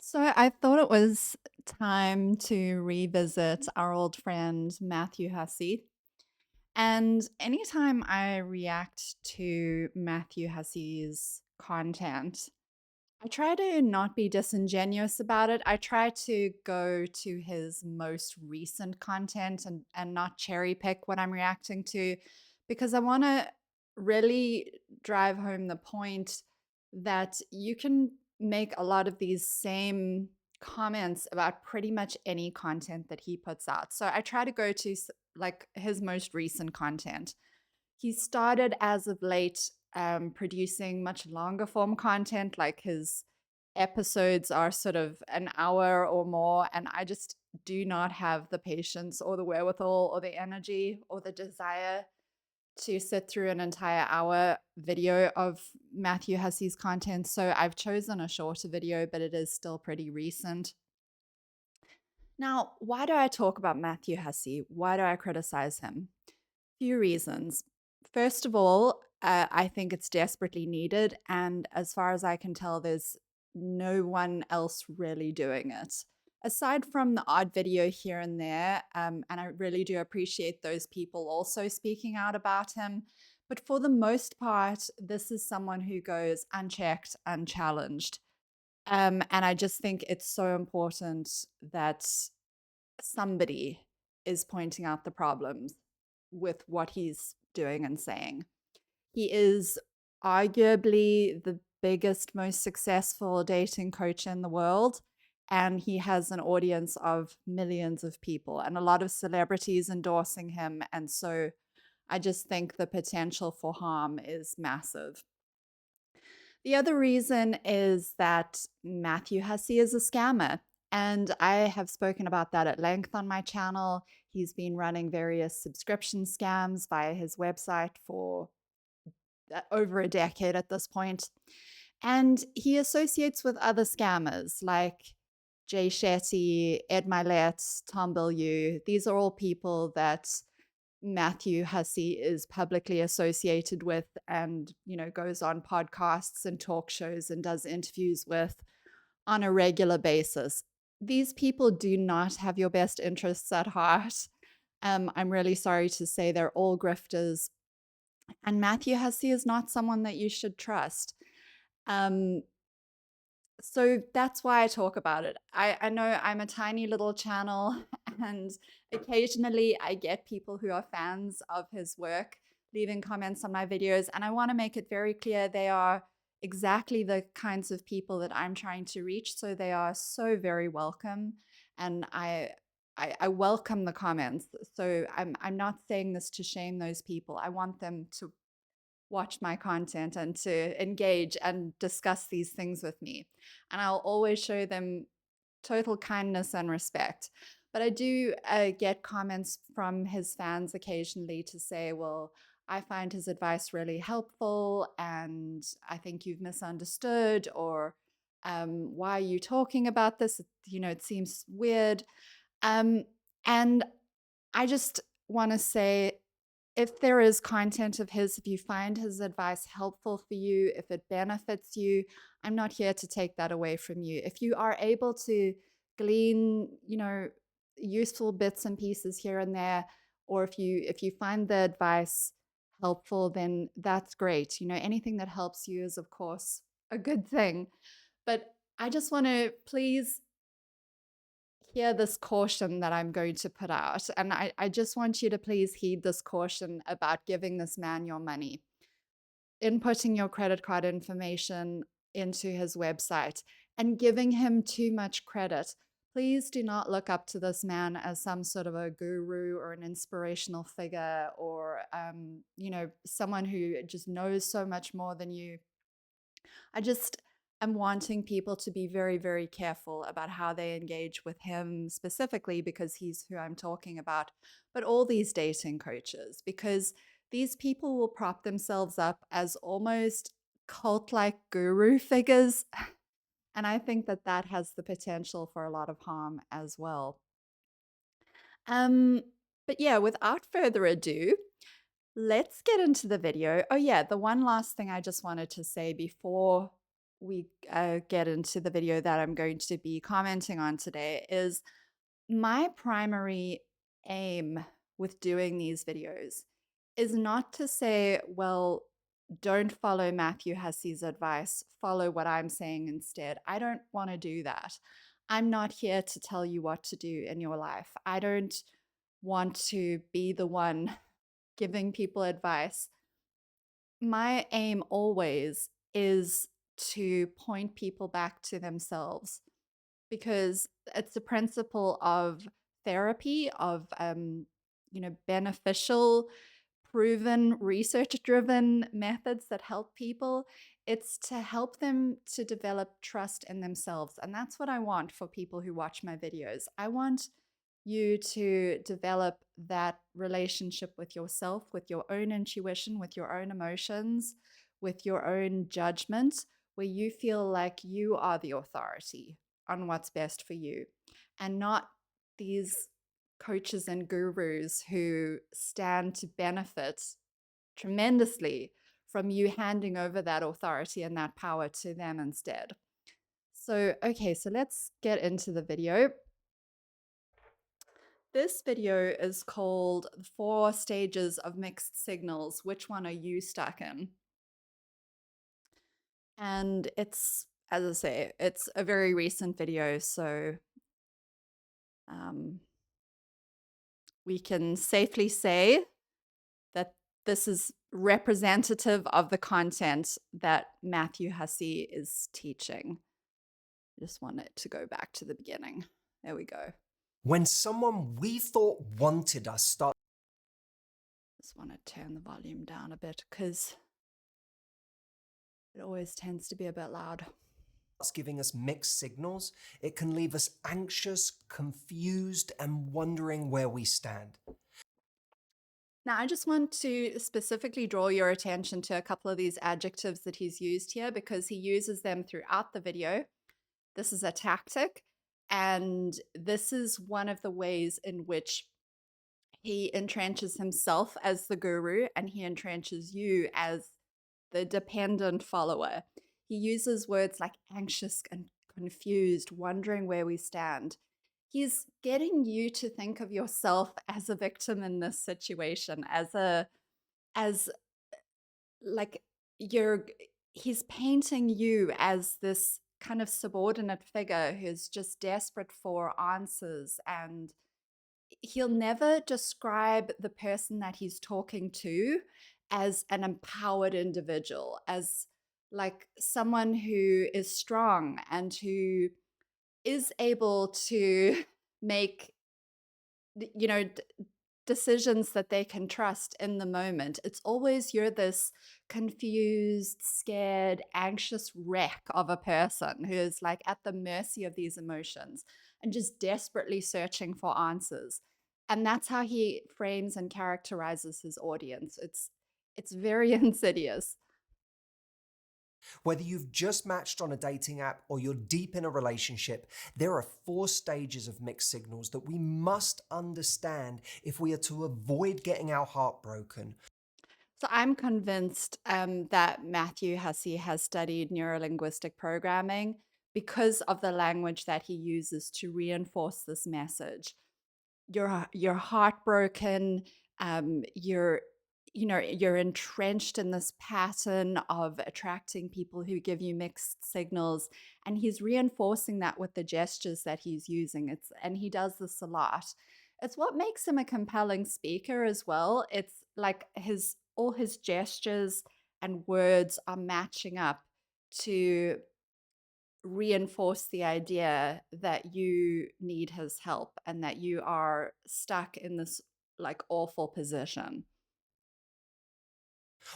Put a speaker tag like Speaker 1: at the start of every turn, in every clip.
Speaker 1: So I thought it was time to revisit our old friend Matthew Hussey. And anytime I react to Matthew Hussey's content, I try to not be disingenuous about it. I try to go to his most recent content and not cherry pick what I'm reacting to because I want to really drive home the point that you can make a lot of these same comments about pretty much any content that he puts out. So I try to go to like his most recent content. He started as of late producing much longer form content, like his episodes are sort of an hour or more. And I just do not have the patience or the wherewithal or the energy or the desire to sit through an entire hour video of Matthew Hussey's content. So I've chosen a shorter video, but it is still pretty recent. Now, why do I talk about Matthew Hussey? Why do I criticize him? Few reasons. First of all, I think it's desperately needed. And as far as I can tell, there's no one else really doing it. Aside from the odd video here and there, and I really do appreciate those people also speaking out about him. But for the most part, this is someone who goes unchecked, unchallenged. And I just think it's so important that somebody is pointing out the problems with what he's doing and saying. He is arguably the biggest, most successful dating coach in the world. And he has an audience of millions of people and a lot of celebrities endorsing him. And so I just think the potential for harm is massive. The other reason is that Matthew Hussey is a scammer. And I have spoken about that at length on my channel. He's been running various subscription scams via his website for over a decade at this point. And he associates with other scammers like Jay Shetty, Ed Milet, Tom Bilyeu. These are all people that Matthew Hussey is publicly associated with and, goes on podcasts and talk shows and does interviews with on a regular basis. These people do not have your best interests at heart. I'm really sorry to say they're all grifters. And Matthew Hussey is not someone that you should trust. Um, so that's why I talk about it. I know I'm a tiny little channel, and occasionally I get people who are fans of his work leaving comments on my videos. And I want to make it very clear they are exactly the kinds of people that I'm trying to reach. So they are so very welcome. And I welcome the comments. So I'm not saying this to shame those people. I want them to watch my content and to engage and discuss these things with me. And I'll always show them total kindness and respect. But I do get comments from his fans occasionally to say, well, I find his advice really helpful and I think you've misunderstood, or why are you talking about this? It seems weird. Um, and I just want to say, if there is content of his, if you find his advice helpful for you, if it benefits you, I'm not here to take that away from you. If you are able to glean, useful bits and pieces here and there, or if you find the advice helpful, then that's great. Anything that helps you is of course a good thing. But I just want to please hear this caution that I'm going to put out. And I just want you to please heed this caution about giving this man your money, inputting your credit card information into his website, and giving him too much credit. Please do not look up to this man as some sort of a guru or an inspirational figure, or someone who just knows so much more than you. I just am wanting people to be very, very careful about how they engage with him specifically, because he's who I'm talking about, but all these dating coaches, because these people will prop themselves up as almost cult like guru figures. And I think that that has the potential for a lot of harm as well. Um, but yeah, without further ado, let's get into the video. Oh, yeah, the one last thing I just wanted to say before we get into the video that I'm going to be commenting on today, is my primary aim with doing these videos is not to say, well, don't follow Matthew Hussey's advice, follow what I'm saying instead. I don't want to do that. I'm not here to tell you what to do in your life. I don't want to be the one giving people advice. My aim always is to point people back to themselves because it's the principle of therapy, of beneficial, proven, research-driven methods that help people. It's to help them to develop trust in themselves, and that's what I want for people who watch my videos. I want you to develop that relationship with yourself, with your own intuition, with your own emotions, with your own judgment, where you feel like you are the authority on what's best for you and not these coaches and gurus who stand to benefit tremendously from you handing over that authority and that power to them instead. So, okay, so let's get into the video. This video is called The 4 Stages of Mixed Signals. Which one are you stuck in? And it's, as I say, it's a very recent video, so um, we can safely say that this is representative of the content that Matthew Hussey is teaching. I just want it to go back to the beginning. There we go.
Speaker 2: When someone we thought wanted us starts
Speaker 1: Just want to turn the volume down a bit because it always tends to be a bit loud.
Speaker 2: giving us mixed signals, it can leave us anxious, confused, and wondering where we stand.
Speaker 1: Now, I just want to specifically draw your attention to a couple of these adjectives that he's used here because he uses them throughout the video. This is a tactic, and this is one of the ways in which he entrenches himself as the guru and he entrenches you as the dependent follower. He uses words like anxious and confused, wondering where we stand. He's getting you to think of yourself as a victim in this situation, as like you're he's painting you as this kind of subordinate figure who's just desperate for answers, and he'll never describe the person that he's talking to as an empowered individual, as like someone who is strong and who is able to make decisions that they can trust in the moment. It's always you're this confused, scared, anxious wreck of a person who is like at the mercy of these emotions and just desperately searching for answers. And that's how he frames and characterizes his audience. It's very insidious.
Speaker 2: Whether you've just matched on a dating app or you're deep in a relationship, there are 4 stages of mixed signals that we must understand if we are to avoid getting our heart broken.
Speaker 1: So I'm convinced that Matthew Hussey has studied neurolinguistic programming because of the language that he uses to reinforce this message. You're heartbroken. You're you're entrenched in this pattern of attracting people who give you mixed signals, and he's reinforcing that with the gestures that he's using. And he does this a lot. It's what makes him a compelling speaker as well. It's like his all his gestures and words are matching up to reinforce the idea that you need his help and that you are stuck in this like awful position.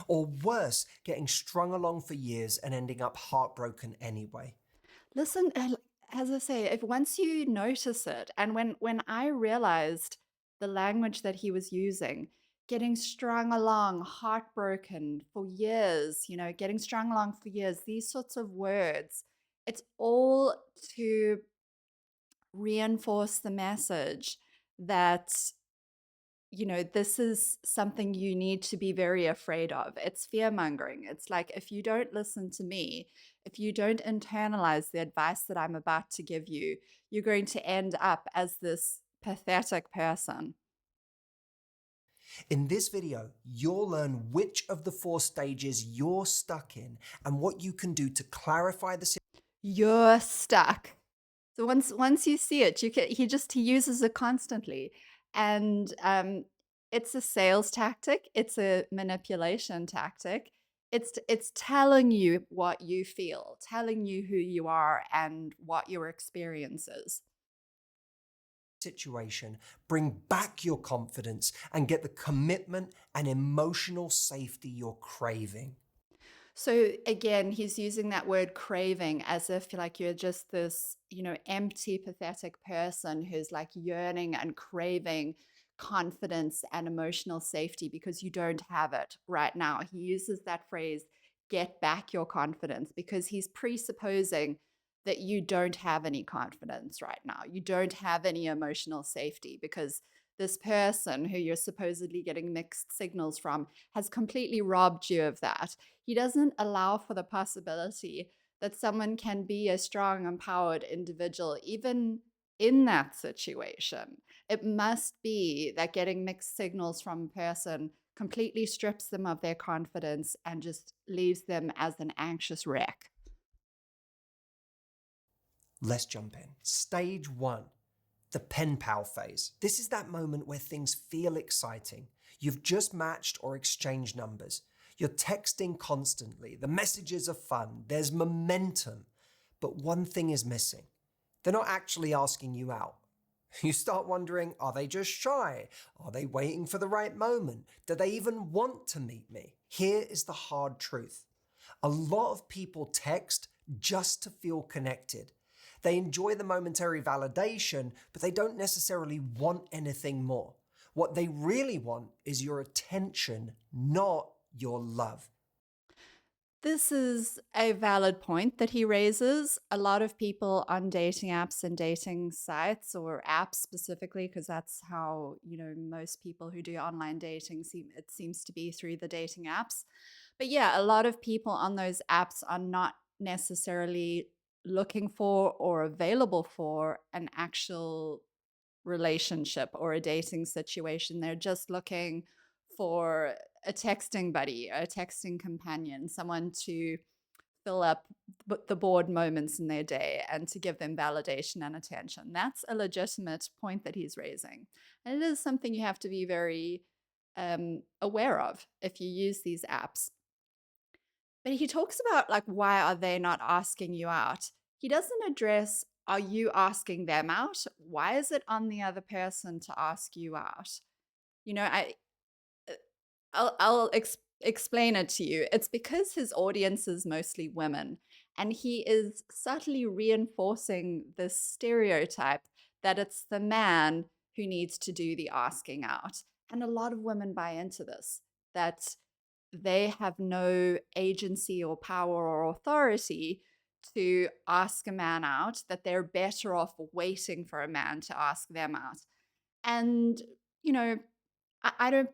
Speaker 2: Or worse, getting strung along for years and ending up heartbroken anyway.
Speaker 1: Listen, as I say, if once you notice it, and when I realized the language that he was using, getting strung along, heartbroken for years, getting strung along for years, these sorts of words, it's all to reinforce the message that this is something you need to be very afraid of. It's fear mongering. It's like, if you don't listen to me, if you don't internalize the advice that I'm about to give you, you're going to end up as this pathetic person.
Speaker 2: In this video, you'll learn which of the four stages you're stuck in and what you can do to clarify the
Speaker 1: You're stuck. So once you see it, you can he uses it constantly. And it's a sales tactic, it's a manipulation tactic. It's telling you what you feel, telling you who you are and what your experience is.
Speaker 2: situation, bring back your confidence, and get the commitment and emotional safety you're craving.
Speaker 1: So again, he's using that word craving as if like you're just this, empty, pathetic person who's like yearning and craving confidence and emotional safety because you don't have it right now. He uses that phrase, get back your confidence, because he's presupposing that you don't have any confidence right now. You don't have any emotional safety because this person who you're supposedly getting mixed signals from has completely robbed you of that. He doesn't allow for the possibility that someone can be a strong, empowered individual, even in that situation. It must be that getting mixed signals from a person completely strips them of their confidence and just leaves them as an anxious wreck.
Speaker 2: Let's jump in. Stage one, the pen pal phase. This is that moment where things feel exciting. You've just matched or exchanged numbers. You're texting constantly. The messages are fun. There's momentum. But one thing is missing. They're not actually asking you out. You start wondering, are they just shy? Are they waiting for the right moment? Do they even want to meet me? Here is the hard truth. A lot of people text just to feel connected. They enjoy the momentary validation, but they don't necessarily want anything more. What they really want is your attention, not your love.
Speaker 1: This is a valid point that he raises. A lot of people on dating apps and dating sites, or apps specifically, because that's how, most people who do online dating it seems to be through the dating apps. But yeah, a lot of people on those apps are not necessarily looking for or available for an actual relationship or a dating situation. They're just looking for a texting buddy, a texting companion, someone to fill up the bored moments in their day and to give them validation and attention. That's a legitimate point that he's raising. And it is something you have to be very aware of if you use these apps. But he talks about like, why are they not asking you out? He doesn't address, are you asking them out? Why is it on the other person to ask you out? You know, I uh, I'll explain it to you. It's because his audience is mostly women, and he is subtly reinforcing this stereotype that it's the man who needs to do the asking out. And a lot of women buy into this, that they have no agency or power or authority to ask a man out, that they're better off waiting for a man to ask them out. And, you know, I don't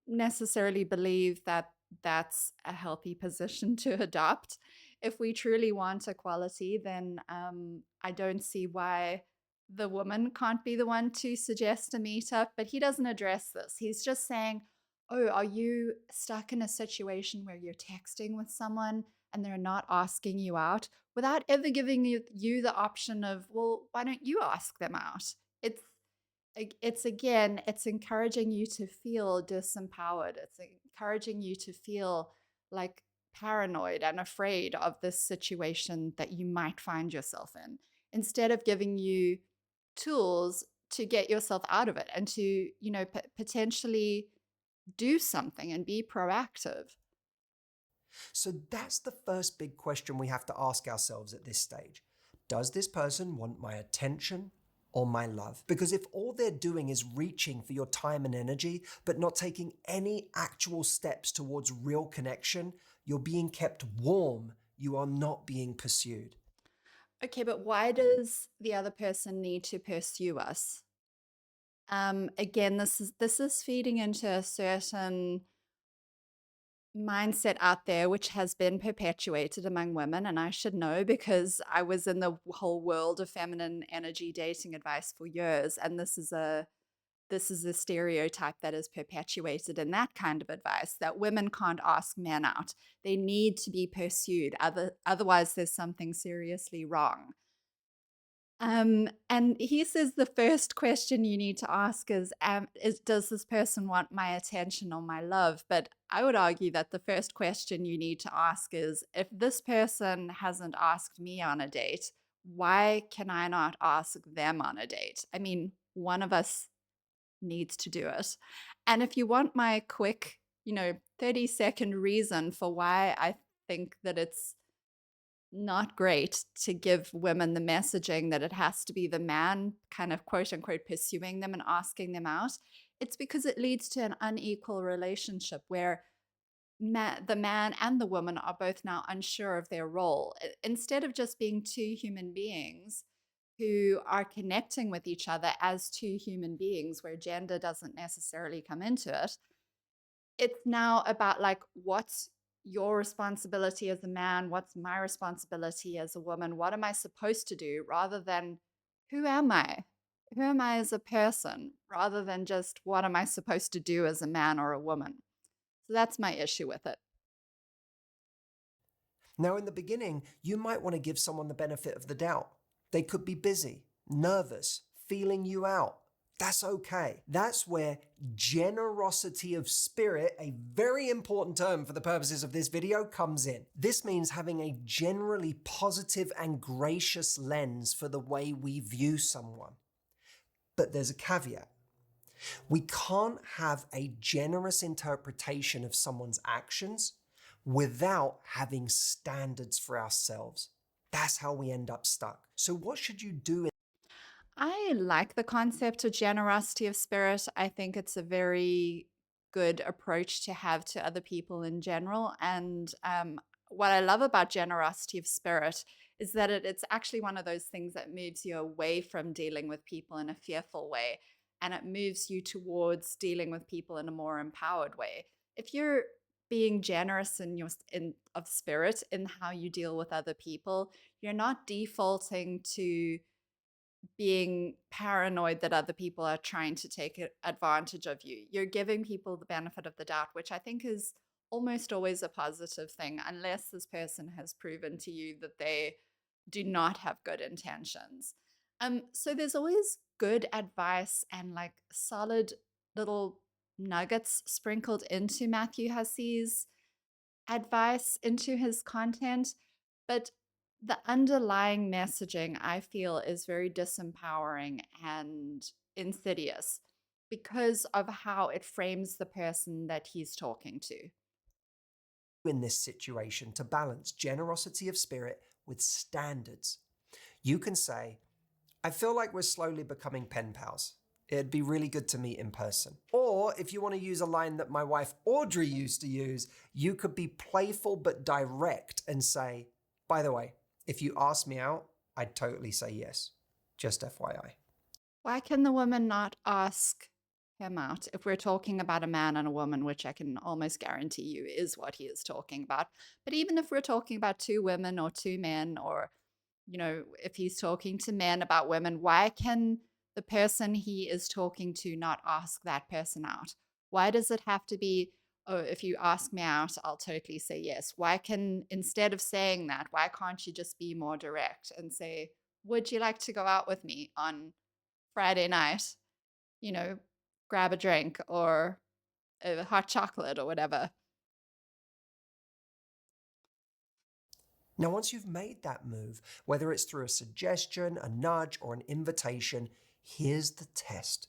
Speaker 1: necessarily believe that that's a healthy position to adopt. If we truly want equality, then I don't see why the woman can't be the one to suggest a meetup. But he doesn't address this. He's just saying, oh, are you stuck in a situation where you're texting with someone and they're not asking you out, without ever giving you the option of, well, why don't you ask them out? It's it's again, it's encouraging you to feel disempowered. It's encouraging you to feel like paranoid and afraid of this situation that you might find yourself in, instead of giving you tools to get yourself out of it and to, potentially do something and be proactive.
Speaker 2: So that's the first big question we have to ask ourselves at this stage. Does this person want my attention or my love? Because if all they're doing is reaching for your time and energy, but not taking any actual steps towards real connection, you're being kept warm. You are not being pursued.
Speaker 1: Okay, but why does the other person need to pursue us? Again, this is feeding into a certain mindset out there which has been perpetuated among women, and I should know because I was in the whole world of feminine energy dating advice for years, and this is a stereotype that is perpetuated in that kind of advice, that women can't ask men out. They need to be pursued. Otherwise, there's something seriously wrong. And he says the first question you need to ask is does this person want my attention or my love? But I would argue that the first question you need to ask is if this person hasn't asked me on a date, why can I not ask them on a date? I mean, one of us needs to do it. And if you want my quick, 30-second reason for why I think that it's not great to give women the messaging that it has to be the man kind of quote unquote pursuing them and asking them out, it's because it leads to an unequal relationship where the man and the woman are both now unsure of their role. Instead of just being two human beings who are connecting with each other as two human beings, where gender doesn't necessarily come into it, it's now about like, what's your responsibility as a man? What's my responsibility as a woman? What am I supposed to do? Rather than who am I? Who am I as a person? Rather than just what am I supposed to do as a man or a woman? So that's my issue with it.
Speaker 2: Now, in the beginning, you might want to give someone the benefit of the doubt. They could be busy, nervous, feeling you out. That's okay. That's where generosity of spirit, a very important term for the purposes of this video, comes in. This means having a generally positive and gracious lens for the way we view someone. But there's a caveat. We can't have a generous interpretation of someone's actions without having standards for ourselves. That's how we end up stuck. So, what should you do?
Speaker 1: I like the concept of generosity of spirit. I think it's a very good approach to have to other people in general. And what I love about generosity of spirit is that it's actually one of those things that moves you away from dealing with people in a fearful way, and it moves you towards dealing with people in a more empowered way. If you're being generous in of spirit in how you deal with other people, you're not defaulting to being paranoid that other people are trying to take advantage of you. You're giving people the benefit of the doubt, which I think is almost always a positive thing, unless this person has proven to you that they do not have good intentions. So there's always good advice and like solid little nuggets sprinkled into Matthew Hussey's advice, into his content, but the underlying messaging I feel is very disempowering and insidious because of how it frames the person that he's talking to.
Speaker 2: In this situation to balance generosity of spirit with standards? You can say, I feel like we're slowly becoming pen pals. It'd be really good to meet in person. Or if you want to use a line that my wife Audrey used to use, you could be playful but direct and say, by the way, if you ask me out, I'd totally say yes. Just FYI.
Speaker 1: Why can the woman not ask him out if we're talking about a man and a woman, which I can almost guarantee you is what he is talking about? But even if we're talking about two women or two men, or if he's talking to men about women, why can the person he is talking to not ask that person out? Why does it have to be, oh, if you ask me out, I'll totally say yes? Why can, instead of saying that, why can't you just be more direct and say, would you like to go out with me on Friday night? You know, grab a drink or a hot chocolate or whatever.
Speaker 2: Now, once you've made that move, whether it's through a suggestion, a nudge, or an invitation, here's the test.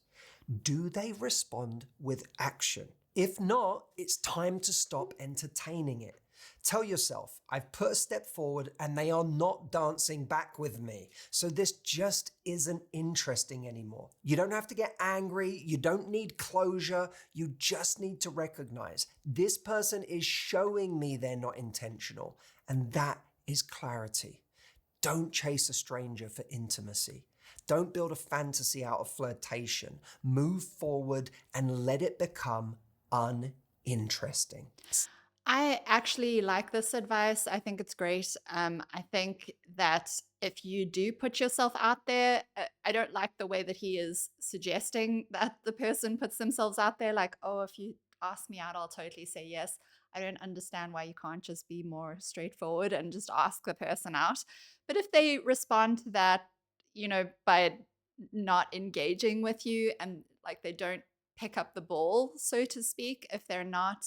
Speaker 2: Do they respond with action? If not, it's time to stop entertaining it. Tell yourself, I've put a step forward and they are not dancing back with me. So this just isn't interesting anymore. You don't have to get angry. You don't need closure. You just need to recognize this person is showing me they're not intentional. And that is clarity. Don't chase a stranger for intimacy. Don't build a fantasy out of flirtation. Move forward and let it become uninteresting.
Speaker 1: I actually like this advice. I think it's great. I think that if you do put yourself out there, I don't like the way that he is suggesting that the person puts themselves out there. Like, oh, if you ask me out, I'll totally say yes. I don't understand why you can't just be more straightforward and just ask the person out. But if they respond to that, by not engaging with you and like they don't pick up the ball, so to speak, if they're not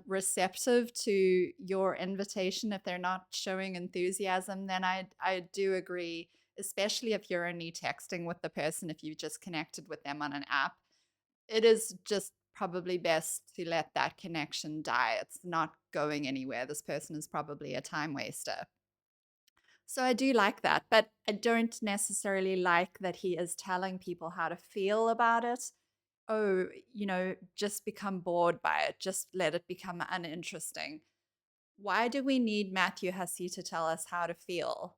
Speaker 1: receptive to your invitation, if they're not showing enthusiasm, then I do agree, especially if you're only texting with the person, if you've just connected with them on an app, it is just probably best to let that connection die. It's not going anywhere. This person is probably a time waster. So I do like that, but I don't necessarily like that he is telling people how to feel about it. Oh, just become bored by it. Just let it become uninteresting. Why do we need Matthew Hussey to tell us how to feel?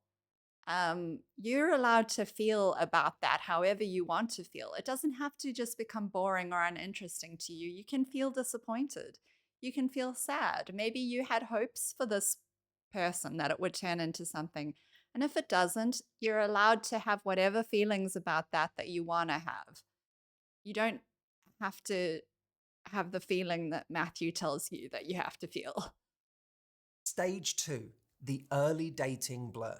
Speaker 1: You're allowed to feel about that however you want to feel. It doesn't have to just become boring or uninteresting to you. You can feel disappointed. You can feel sad. Maybe you had hopes for this person that it would turn into something. And if it doesn't, you're allowed to have whatever feelings about that you want to have. You don't have to have the feeling that Matthew tells you that you have to feel.
Speaker 2: Stage two, the early dating blur.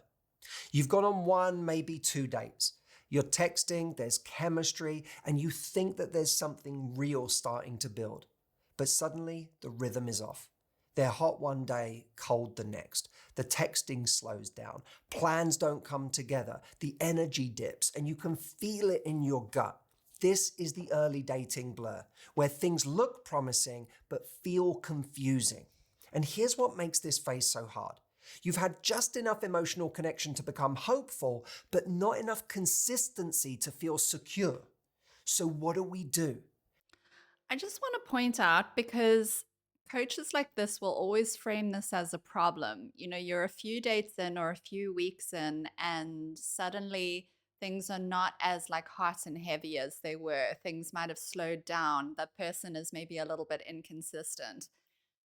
Speaker 2: You've gone on one, maybe two dates. You're texting, there's chemistry, and you think that there's something real starting to build. But suddenly, the rhythm is off. They're hot one day, cold the next. The texting slows down. Plans don't come together. The energy dips, and you can feel it in your gut. This is the early dating blur, where things look promising but feel confusing. And here's what makes this phase so hard. You've had just enough emotional connection to become hopeful, but not enough consistency to feel secure. So, what do we do?
Speaker 1: I just want to point out because coaches like this will always frame this as a problem. You're a few dates in or a few weeks in, and suddenly things are not as like hot and heavy as they were. Things might have slowed down. That person is maybe a little bit inconsistent.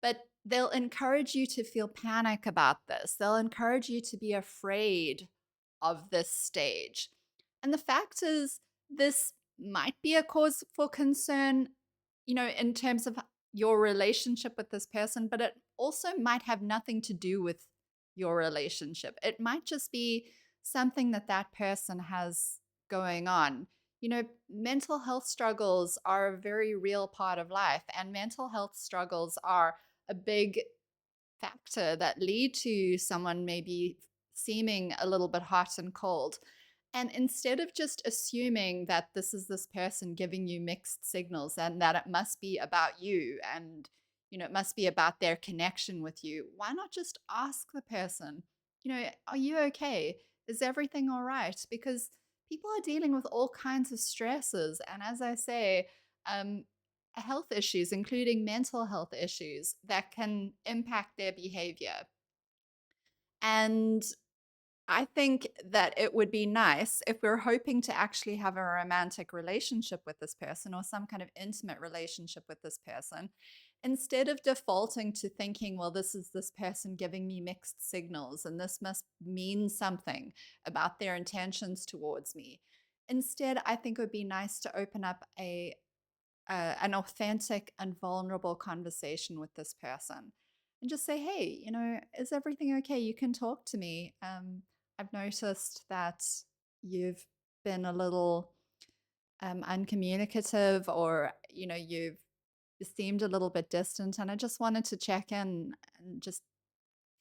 Speaker 1: But they'll encourage you to feel panic about this. They'll encourage you to be afraid of this stage. And the fact is, this might be a cause for concern, in terms of your relationship with this person, but it also might have nothing to do with your relationship. It might just be something that that person has going on. Mental health struggles are a very real part of life, and mental health struggles are a big factor that lead to someone maybe seeming a little bit hot and cold. And instead of just assuming that this is this person giving you mixed signals and that it must be about you and it must be about their connection with you, why not just ask the person, are you okay? Is everything all right? Because people are dealing with all kinds of stresses. And as I say, um, health issues, including mental health issues, that can impact their behavior. And I think that it would be nice if we're hoping to actually have a romantic relationship with this person or some kind of intimate relationship with this person, instead of defaulting to thinking, well, this is this person giving me mixed signals and this must mean something about their intentions towards me. Instead, I think it would be nice to open up an authentic and vulnerable conversation with this person and just say, hey, is everything okay? You can talk to me. I've noticed that you've been a little uncommunicative, or you've seemed a little bit distant, and I just wanted to check in and just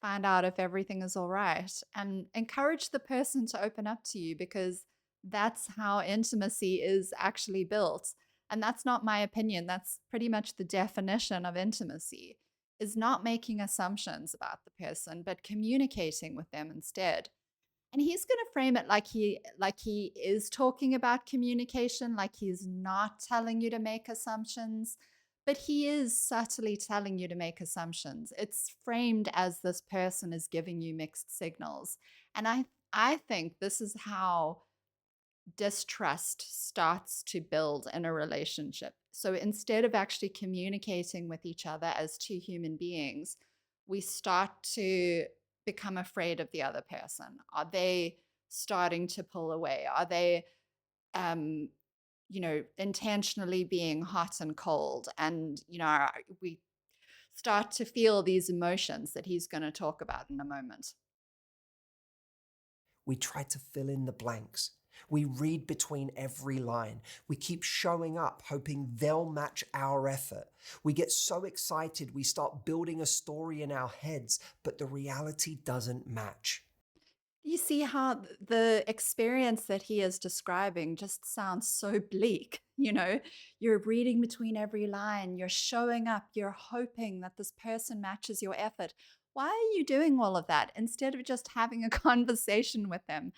Speaker 1: find out if everything is all right and encourage the person to open up to you, because that's how intimacy is actually built. And that's not my opinion. That's pretty much the definition of intimacy, is not making assumptions about the person, but communicating with them instead. And he's going to frame it like he is talking about communication, like he's not telling you to make assumptions, but he is subtly telling you to make assumptions. It's framed as this person is giving you mixed signals. And I think this is how distrust starts to build in a relationship. So instead of actually communicating with each other as two human beings, we start to become afraid of the other person. Are they starting to pull away? Are they, um, intentionally being hot and cold? And, we start to feel these emotions that he's going to talk about in a moment.
Speaker 2: We try to fill in the blanks. We read between every line. We keep showing up, hoping they'll match our effort. We get so excited, we start building a story in our heads, but the reality doesn't match.
Speaker 1: You see how the experience that he is describing just sounds so bleak. You're reading between every line, you're showing up, you're hoping that this person matches your effort. Why are you doing all of that instead of just having a conversation with them?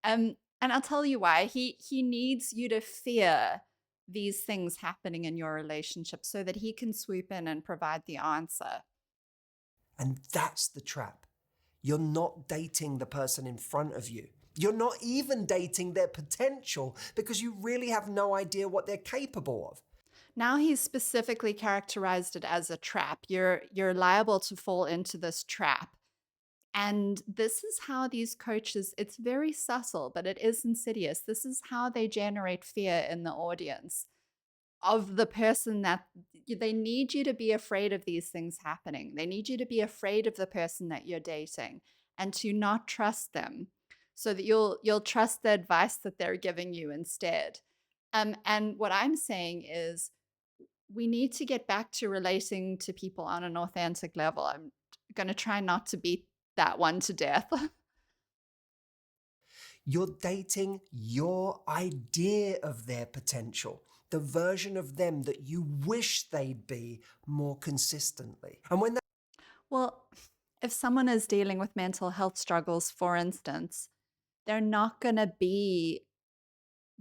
Speaker 1: And I'll tell you why. He needs you to fear these things happening in your relationship so that he can swoop in and provide the answer.
Speaker 2: And that's the trap. You're not dating the person in front of you. You're not even dating their potential because you really have no idea what they're capable of.
Speaker 1: Now he's specifically characterized it as a trap. You're liable to fall into this trap. And this is how these coaches, it's very subtle, but it is insidious. This is how they generate fear in the audience of the person that they need you to be afraid of these things happening. They need you to be afraid of the person that you're dating and to not trust them so that you'll trust the advice that they're giving you instead. And what I'm saying is we need to get back to relating to people on an authentic level. I'm going to try not to beat that one to death.
Speaker 2: You're dating your idea of their potential, the version of them that you wish they'd be more consistently. And when
Speaker 1: Well, if someone is dealing with mental health struggles, for instance, they're not going to be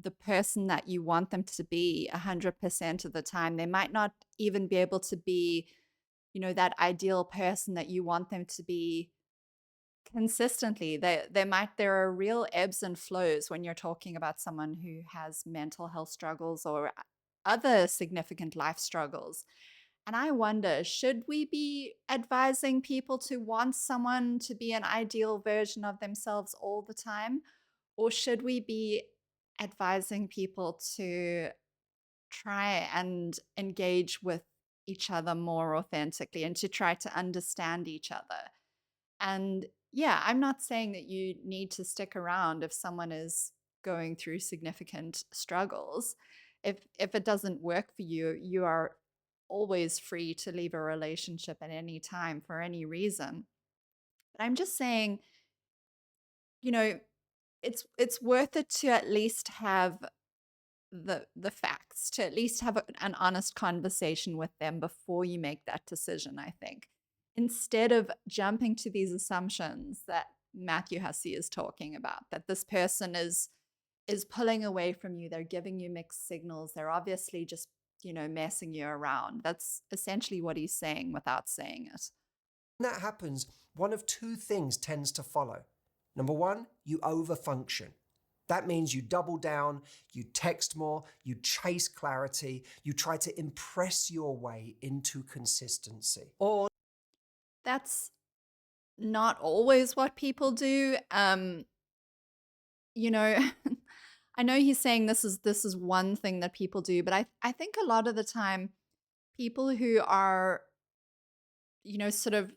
Speaker 1: the person that you want them to be 100% of the time. They might not even be able to be, that ideal person that you want them to be consistently. There are real ebbs and flows when you're talking about someone who has mental health struggles or other significant life struggles. And I wonder, should we be advising people to want someone to be an ideal version of themselves all the time? Or should we be advising people to try and engage with each other more authentically and to try to understand each other? And yeah, I'm not saying that you need to stick around if someone is going through significant struggles. If it doesn't work for you, you are always free to leave a relationship at any time for any reason. But I'm just saying, you know, it's worth it to at least have the facts, to at least have an honest conversation with them before you make that decision, I think. Instead of jumping to these assumptions that Matthew Hussey is talking about, that this person is pulling away from you, they're giving you mixed signals, they're obviously just, messing you around. That's essentially what he's saying without saying it.
Speaker 2: that happens, one of two things tends to follow. Number one, you overfunction. That means you double down, you text more, you chase clarity, you try to impress your way into consistency. Or
Speaker 1: That's not always what people do. You know, I know he's saying this is one thing that people do, but I think a lot of the time people who are, sort of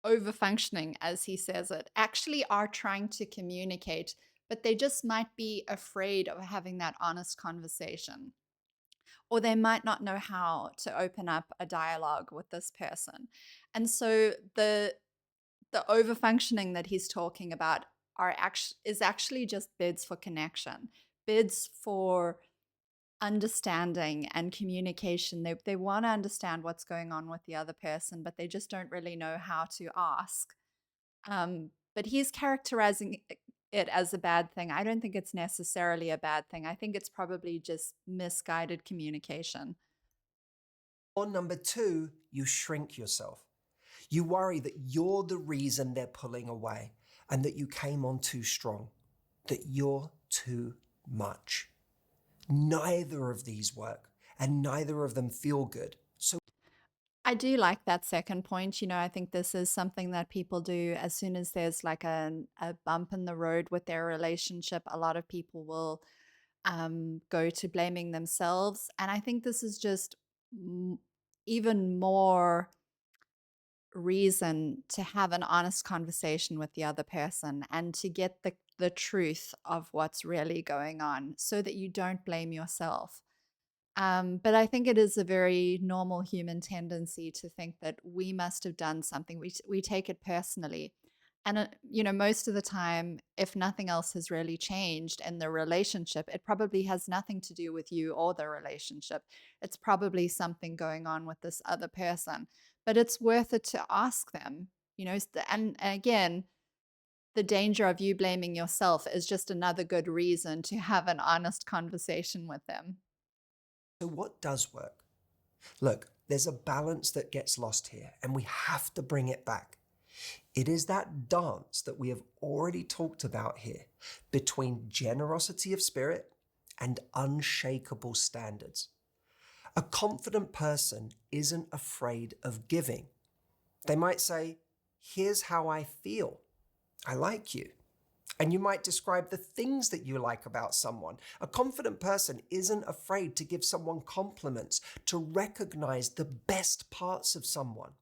Speaker 1: over functioning, as he says it, actually are trying to communicate, but they just might be afraid of having that honest conversation. Or they might not know how to open up a dialogue with this person. And so the over functioning that he's talking about is actually just bids for connection, bids for understanding and communication. They want to understand what's going on with the other person, but they just don't really know how to ask. But he's characterizing it as a bad thing. I don't think it's necessarily a bad thing. I think it's probably just misguided communication.
Speaker 2: number two, you shrink yourself. You worry that you're the reason they're pulling away and that you came on too strong, that you're too much. Neither of these work, and neither of them feel good. So,
Speaker 1: I do like that second point. I think this is something that people do as soon as there's like a bump in the road with their relationship. A lot of people will go to blaming themselves. And I think this is just m- even more reason to have an honest conversation with the other person and to get the truth of what's really going on so that you don't blame yourself. But I think it is a very normal human tendency to think that we must have done something. We take it personally. And, most of the time, if nothing else has really changed in the relationship, it probably has nothing to do with you or the relationship. It's probably something going on with this other person. But it's worth it to ask them, and again, the danger of you blaming yourself is just another good reason to have an honest conversation with them.
Speaker 2: what does work? Look, there's a balance that gets lost here, and we have to bring it back. It is that dance that we have already talked about here between generosity of spirit and unshakable standards. A confident person isn't afraid of giving. They might say, "Here's how I feel. I like you." And you might describe the things that you like about someone. A confident person isn't afraid to give someone compliments, to recognize the best parts of someone.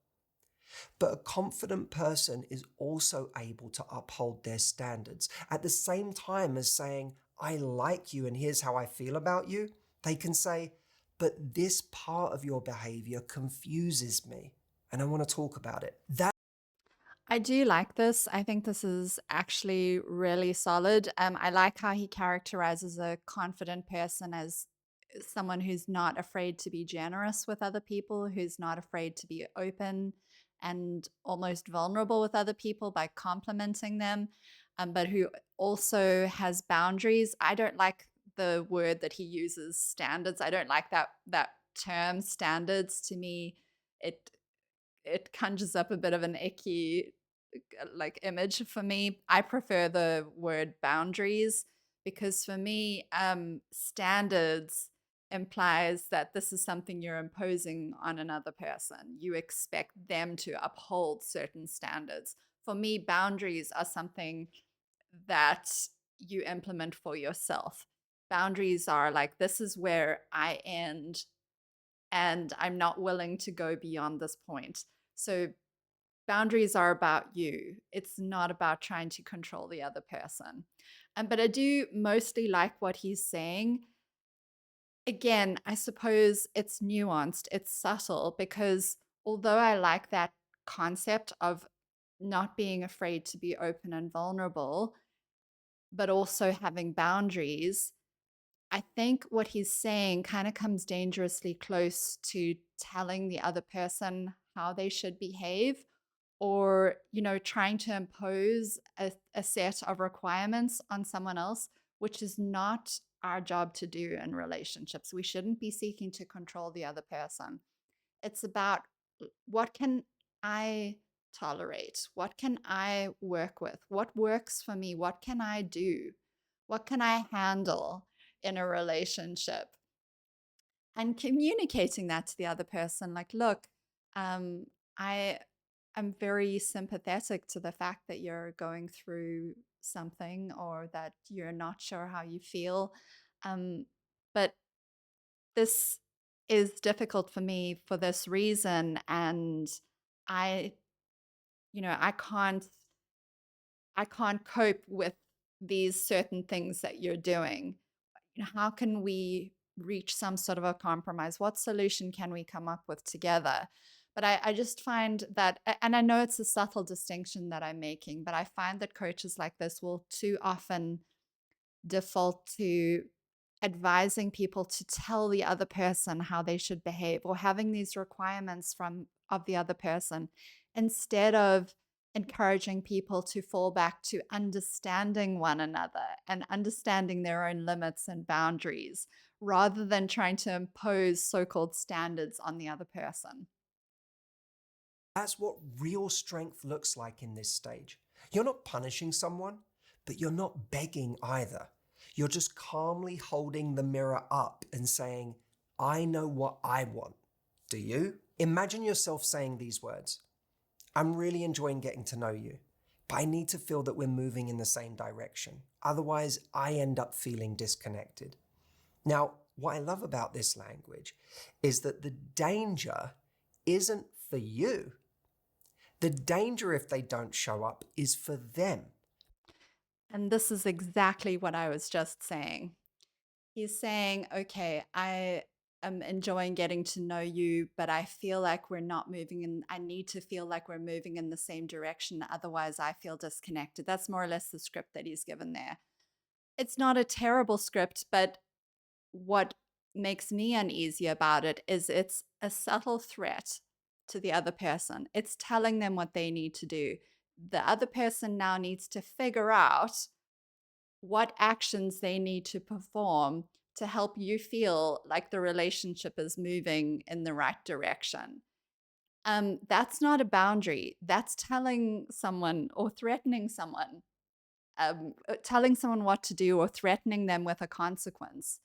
Speaker 2: But a confident person is also able to uphold their standards. At the same time as saying, "I like you and here's how I feel about you," they can say, "But this part of your behavior confuses me and I want to talk about it."
Speaker 1: I do like this. I think this is actually really solid. I like how he characterizes a confident person as someone who's not afraid to be generous with other people, who's not afraid to be open and almost vulnerable with other people by complimenting them, but who also has boundaries. I don't like the word that he uses, standards. I don't like that term, standards. To me, it it conjures up a bit of an icky like image for me. I prefer the word boundaries because for me, standards implies that this is something you're imposing on another person. You expect them to uphold certain standards. For me, boundaries are something that you implement for yourself. Boundaries are like, this is where I end, and I'm not willing to go beyond this point. So boundaries are about you. It's not about trying to control the other person. But I do mostly like what he's saying. Again, I suppose it's nuanced, it's subtle, because although I like that concept of not being afraid to be open and vulnerable, but also having boundaries, I think what he's saying kind of comes dangerously close to telling the other person how they should behave, or trying to impose a set of requirements on someone else, which is not our job to do in relationships. We shouldn't be seeking to control the other person. It's about, what can I tolerate, what can I work with, what works for me, what can I do, what can I handle in a relationship, and communicating that to the other person, like, look, um, I am very sympathetic to the fact that you're going through something or that you're not sure how you feel, but this is difficult for me for this reason, and I I can't cope with these certain things that you're doing. How can we reach some sort of a compromise? What solution can we come up with together? But I just find that, and I know it's a subtle distinction that I'm making, but I find that coaches like this will too often default to advising people to tell the other person how they should behave, or having these requirements from of the other person, instead of encouraging people to fall back to understanding one another and understanding their own limits and boundaries, rather than trying to impose so-called standards on the other person.
Speaker 2: That's what real strength looks like in this stage. You're not punishing someone, but you're not begging either. You're just calmly holding the mirror up and saying, I know what I want. Do you? Imagine yourself saying these words. I'm really enjoying getting to know you, but I need to feel that we're moving in the same direction. Otherwise, I end up feeling disconnected. Now, what I love about this language is that the danger isn't for you. The danger, if they don't show up, is for them.
Speaker 1: And this is exactly what I was just saying. He's saying, okay, I am enjoying getting to know you, but I feel like we're not moving in, I need to feel like we're moving in the same direction. Otherwise, I feel disconnected. That's more or less the script that he's given there. It's not a terrible script, but what makes me uneasy about it is it's a subtle threat to the other person. It's telling them what they need to do. The other person now needs to figure out what actions they need to perform to help you feel like the relationship is moving in the right direction. That's not a boundary. That's telling someone or threatening someone, telling someone what to do or threatening them with a consequence.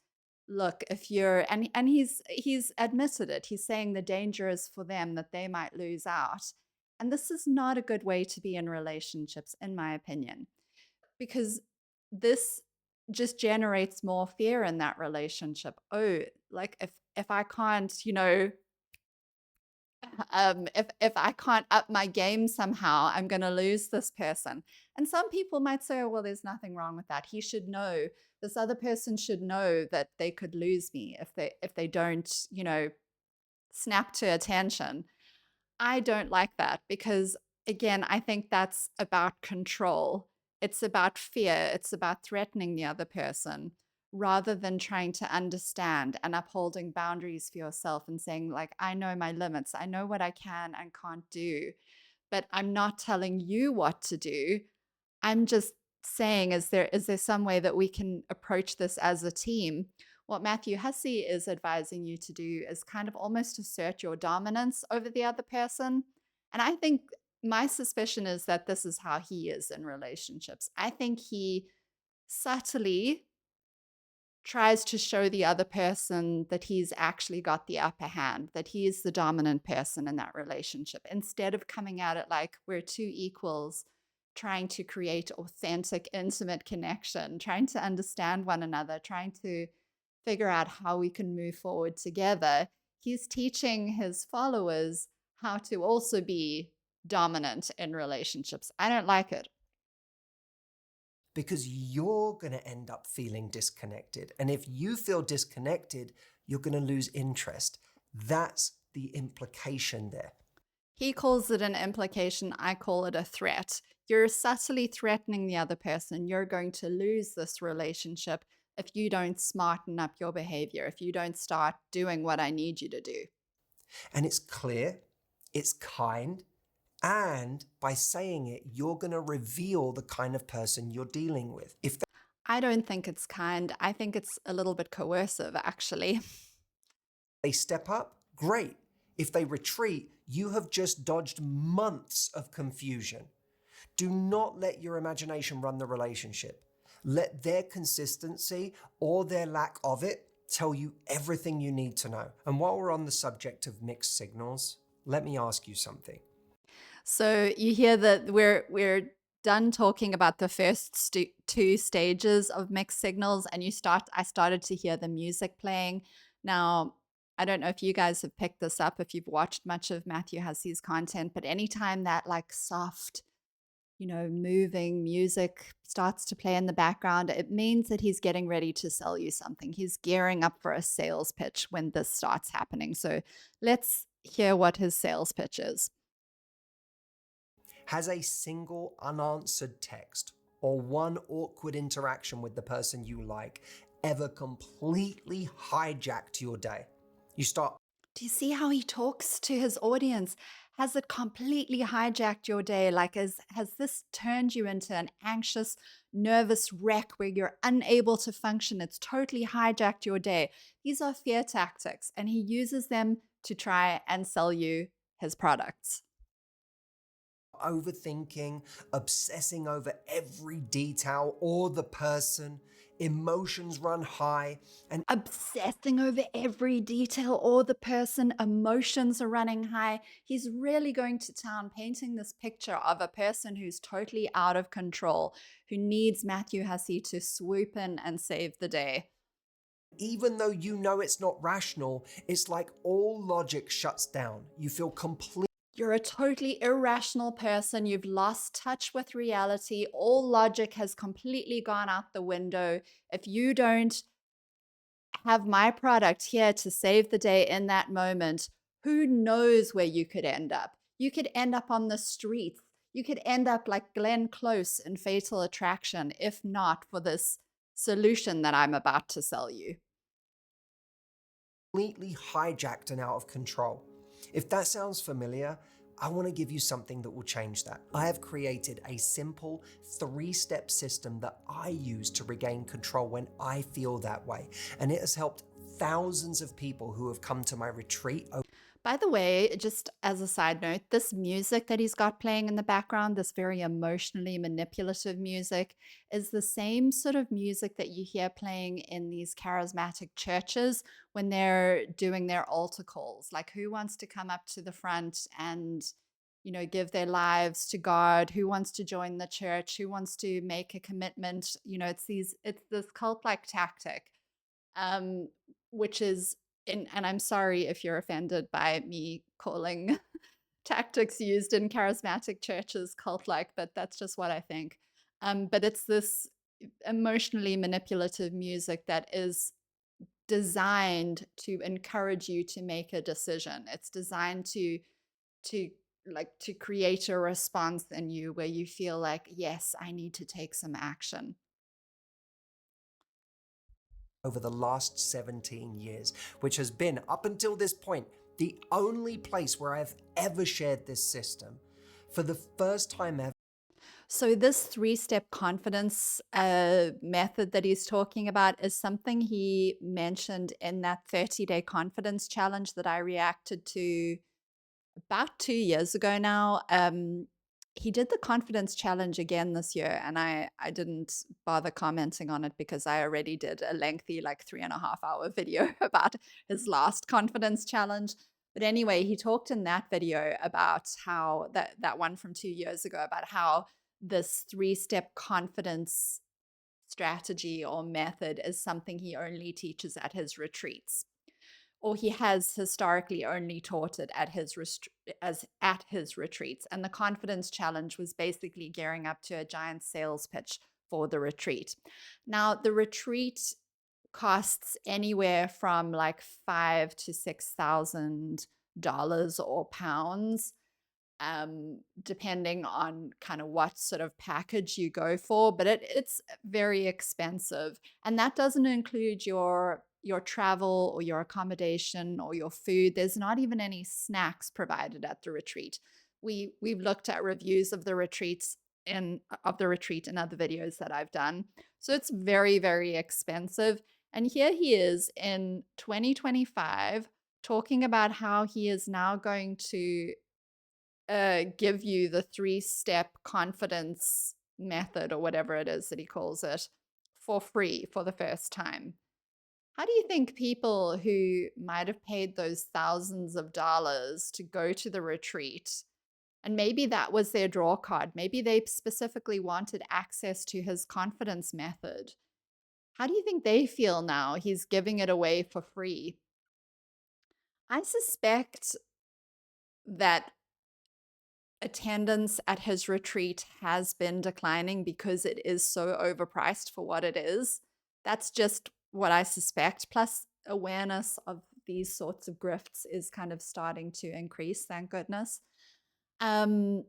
Speaker 1: Look, if you're and he's admitted it. He's saying the danger is for them that they might lose out. And this is not a good way to be in relationships, in my opinion, because this just generates more fear in that relationship. Oh, like if I can't, if I can't up my game somehow, I'm going to lose this person. And some people might say, oh, well, there's nothing wrong with that. He should know. This other person should know that they could lose me if they don't, snap to attention. I don't like that because, again, I think that's about control. It's about fear. It's about threatening the other person rather than trying to understand and upholding boundaries for yourself and saying, like, I know my limits. I know what I can and can't do, but I'm not telling you what to do. I'm just saying, is there some way that we can approach this as a team? What Matthew Hussey is advising you to do is kind of almost assert your dominance over the other person. And I think my suspicion is that this is how he is in relationships. I think he subtly tries to show the other person that he's actually got the upper hand, that he is the dominant person in that relationship, instead of coming at it like we're two equals trying to create authentic, intimate connection, trying to understand one another, trying to figure out how we can move forward together. He's teaching his followers how to also be dominant in relationships. I don't like it.
Speaker 2: Because you're going to end up feeling disconnected. And if you feel disconnected, you're going to lose interest. That's the implication there.
Speaker 1: He calls it an implication. I call it a threat. You're subtly threatening the other person. You're going to lose this relationship if you don't smarten up your behavior, if you don't start doing what I need you to do.
Speaker 2: And it's clear, it's kind, and by saying it, you're going to reveal the kind of person you're dealing with. If
Speaker 1: I don't think it's kind. I think it's a little bit coercive, actually.
Speaker 2: they step up, great. If they retreat, you have just dodged months of confusion. Do not let your imagination run the relationship. Let their consistency or their lack of it tell you everything you need to know. And while we're on the subject of mixed signals, let me ask you something.
Speaker 1: So you hear that we're done talking about the first two stages of mixed signals, and I started to hear the music playing. Now, I don't know if you guys have picked this up, if you've watched much of Matthew Hussey's content, but anytime that like soft, moving music starts to play in the background, it means that he's getting ready to sell you something. He's gearing up for a sales pitch when this starts happening. So let's hear what his sales pitch is.
Speaker 2: Has a single unanswered text or one awkward interaction with the person you like ever completely hijacked your day? You start
Speaker 1: Do you see how he talks to his audience? Has it completely hijacked your day? Like, has this turned you into an anxious, nervous wreck where you're unable to function? It's totally hijacked your day. These are fear tactics, and he uses them to try and sell you his products.
Speaker 2: overthinking, obsessing over every detail or the person. emotions run high, and
Speaker 1: Obsessing over every detail or the person, emotions are running high. He's really going to town painting this picture of a person who's totally out of control, who needs Matthew Hussey to swoop in and save the day.
Speaker 2: even though you know it's not rational, it's like all logic shuts down. You feel completely
Speaker 1: You're a totally irrational person. You've lost touch with reality. All logic has completely gone out the window. If you don't have my product here to save the day in that moment, who knows where you could end up? You could end up on the streets. You could end up like Glenn Close in Fatal Attraction, if not for this solution that I'm about to sell you.
Speaker 2: hijacked and out of control. If that sounds familiar, I want to give you something that will change that. I have created a simple 3-step system that I use to regain control when I feel that way. And it has helped thousands of people who have come to my retreat.
Speaker 1: By the way, just as a side note, this music that he's got playing in the background, this very emotionally manipulative music, is the same sort of music that you hear playing in these charismatic churches when they're doing their altar calls. Like, who wants to come up to the front and, give their lives to God? Who wants to join the church? Who wants to make a commitment? It's this cult-like tactic, um, which is and I'm sorry if you're offended by me calling tactics used in charismatic churches cult-like, but that's just what I think. But it's this emotionally manipulative music that is designed to encourage you to make a decision. It's designed to to create a response in you where you feel like, yes, I need to take some action.
Speaker 2: Over the last 17 years, which has been, up until this point, the only place where I've ever shared this system. For the first time ever,
Speaker 1: So this three-step confidence method that he's talking about is something he mentioned in that 30-day confidence challenge that I reacted to about 2 years ago now. He did the confidence challenge again this year, and I didn't bother commenting on it because I already did a lengthy, like 3.5 hour video about his last confidence challenge. But anyway, he talked in that video about how that one from 2 years ago, about how this three-step confidence strategy or method is something he only teaches at his retreats, or he has historically only taught it at his retreats. And the confidence challenge was basically gearing up to a giant sales pitch for the retreat. Now, the retreat costs anywhere from like $5,000 to $6,000 or pounds, depending on kind of what sort of package you go for, but it's very expensive. And that doesn't include your travel or your accommodation or your food. There's not even any snacks provided at the retreat. We've looked at reviews of the retreats of the retreat in other videos that I've done. So it's very, very expensive. And here he is in 2025 talking about how he is now going to give you the three-step confidence method, or whatever it is that he calls it, for free for the first time. How do you think people who might have paid those thousands of dollars to go to the retreat, and maybe that was their draw card, maybe they specifically wanted access to his confidence method, how do you think they feel now he's giving it away for free? I suspect that attendance at his retreat has been declining because it is so overpriced for what it is. That's just what I suspect. Plus, awareness of these sorts of grifts is kind of starting to increase, thank goodness. Um,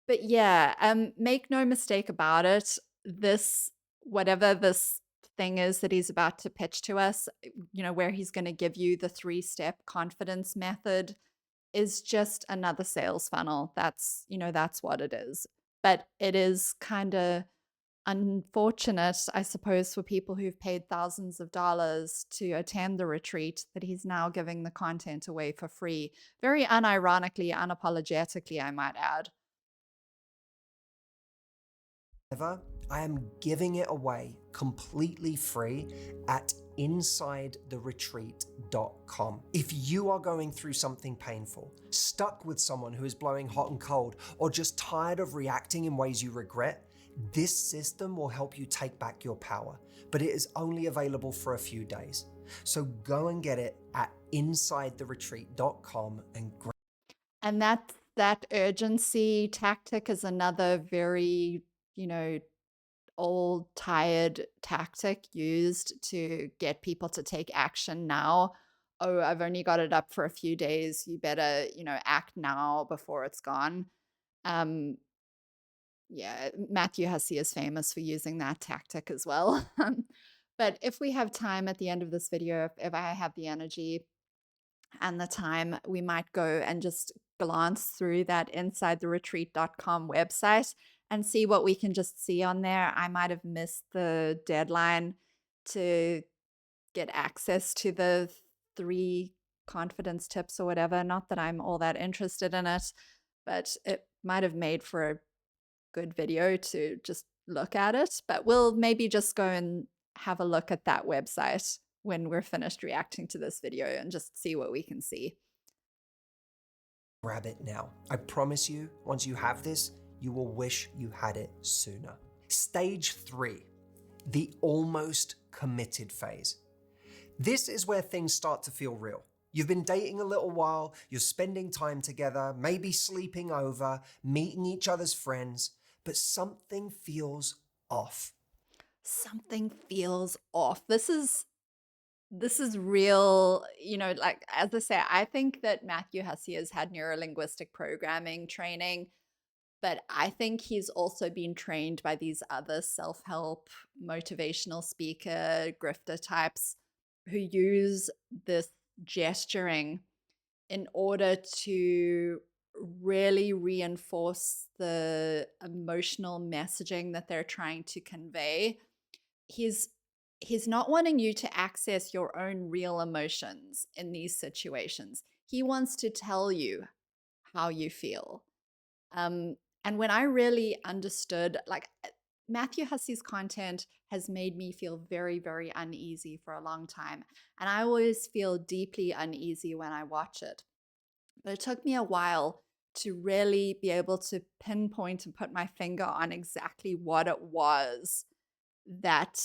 Speaker 1: but yeah, make no mistake about it. Whatever this thing is that he's about to pitch to us, where he's going to give you the three-step confidence method, is just another sales funnel. That's what it is. But it is kind of unfortunate, I suppose, for people who've paid thousands of dollars to attend the retreat, that he's now giving the content away for free. Very unironically, unapologetically, I might add.
Speaker 2: I am giving it away completely free at insidetheretreat.com. If you are going through something painful, stuck with someone who is blowing hot and cold, or just tired of reacting in ways you regret, this system will help you take back your power, but it is only available for a few days. So go and get it at insidetheretreat.com and
Speaker 1: And that urgency tactic is another very, you know, old, tired tactic used to get people to take action now. Oh, I've only got it up for a few days. You better, act now before it's gone. Um, yeah, Matthew Hussey is famous for using that tactic as well. But if we have time at the end of this video, if I have the energy and the time, we might go and just glance through that insidetheretreat.com website and see what we can just see on there. I might have missed the deadline to get access to the 3 confidence tips or whatever. Not that I'm all that interested in it, but it might have made for a good video to just look at it. But we'll maybe just go and have a look at that website when we're finished reacting to this video and just see what we can see.
Speaker 2: grab it now. I promise you, once you have this, you will wish you had it sooner. Stage 3, the almost committed phase. This is where things start to feel real. You've been dating a little while, you're spending time together, maybe sleeping over, meeting each other's friends, but something feels off.
Speaker 1: Something feels off. This is real, like as I say, I think that Matthew Hussey has had neurolinguistic programming training, but I think he's also been trained by these other self-help, motivational speaker, grifter types who use this gesturing in order to really reinforce the emotional messaging that they're trying to convey. He's he's not wanting you to access your own real emotions in these situations. He wants to tell you how you feel. And when I really understood, like Matthew Hussey's content has made me feel very, very uneasy for a long time. And I always feel deeply uneasy when I watch it. But it took me a while to really be able to pinpoint and put my finger on exactly what it was that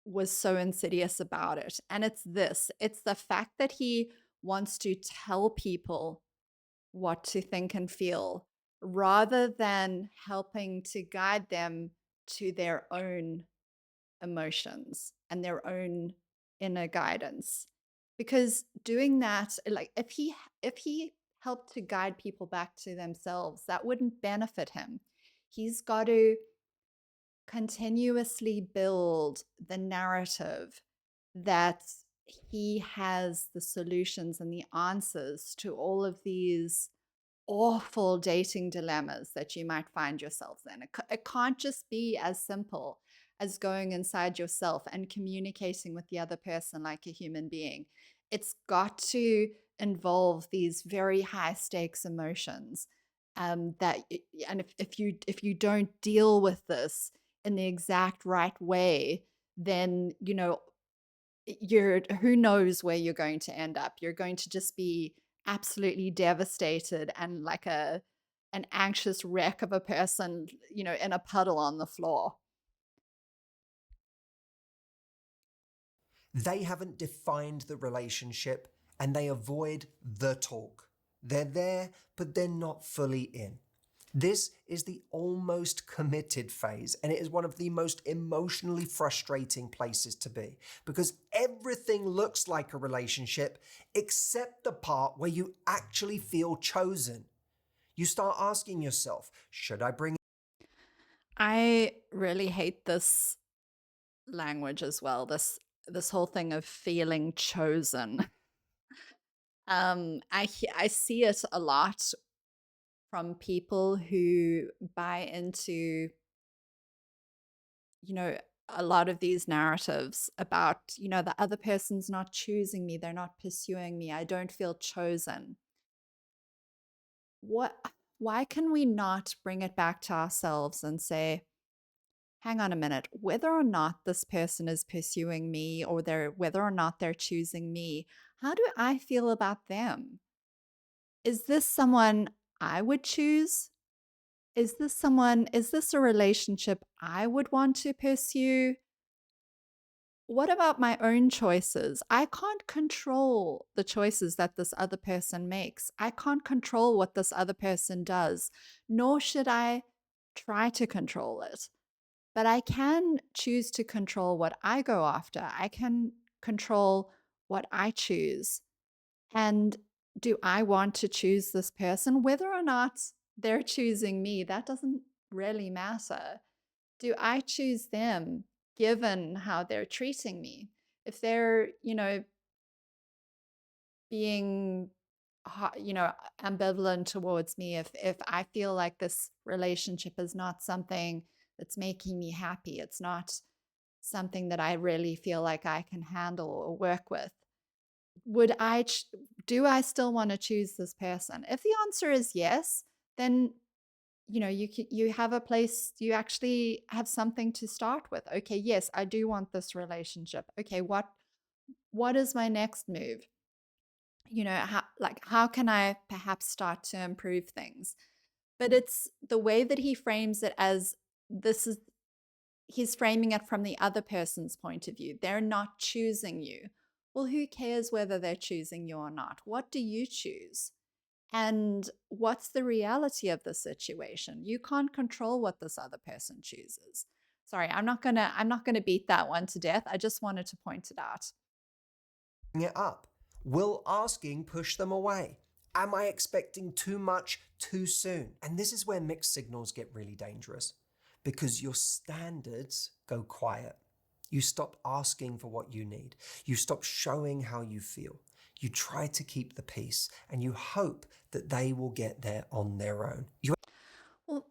Speaker 1: was so insidious about it. And it's the fact that he wants to tell people what to think and feel rather than helping to guide them to their own emotions and their own inner guidance. Because doing that, like if he helped to guide people back to themselves, that wouldn't benefit him. He's got to continuously build the narrative that he has the solutions and the answers to all of these awful dating dilemmas that you might find yourselves in. It can't just be as simple as going inside yourself and communicating with the other person like a human being. It's got to involve these very high stakes emotions. And if you don't deal with this in the exact right way, then you're who knows where you're going to end up. You're going to just be absolutely devastated and like an anxious wreck of a person, in a puddle on the floor.
Speaker 2: They haven't defined the relationship and they avoid the talk. They're there, but they're not fully in. This is the almost committed phase, and it is one of the most emotionally frustrating places to be because everything looks like a relationship except the part where you actually feel chosen. You start asking yourself, should I bring
Speaker 1: I really hate this language as well. This whole thing of feeling chosen. I see it a lot from people who buy into you know, a lot of these narratives about, the other person's not choosing me, they're not pursuing me, I don't feel chosen. What why can we not bring it back to ourselves and say, hang on a minute, whether or not this person is pursuing me or whether or not they're choosing me, how do I feel about them? Is this someone I would choose? Is this a relationship I would want to pursue? What about my own choices? I can't control the choices that this other person makes. I can't control what this other person does, nor should I try to control it. But I can choose to control what I go after. I can control what I choose. And do I want to choose this person? Whether or not they're choosing me, that doesn't really matter. Do I choose them given how they're treating me? If they're, being you know, ambivalent towards me, if I feel like this relationship is not something that's making me happy, it's not something that I really feel like I can handle or work with, would I do I still want to choose this person? If the answer is yes, then you have a place, you actually have something to start with. Okay, yes, I do want this relationship. Okay, what is my next move? How can I perhaps start to improve things? But it's the way that he frames it, as this is he's framing it from the other person's point of view. They're not choosing you. Well, who cares whether they're choosing you or not? What do you choose? And what's the reality of the situation? You can't control what this other person chooses. Sorry, I'm not going to beat that one to death. I just wanted to point it out.
Speaker 2: It up? Will asking push them away? Am I expecting too much too soon? And this is where mixed signals get really dangerous because your standards go quiet. You stop asking for what you need. You stop showing how you feel. You try to keep the peace and you hope that they will get there on their own. You
Speaker 1: Well,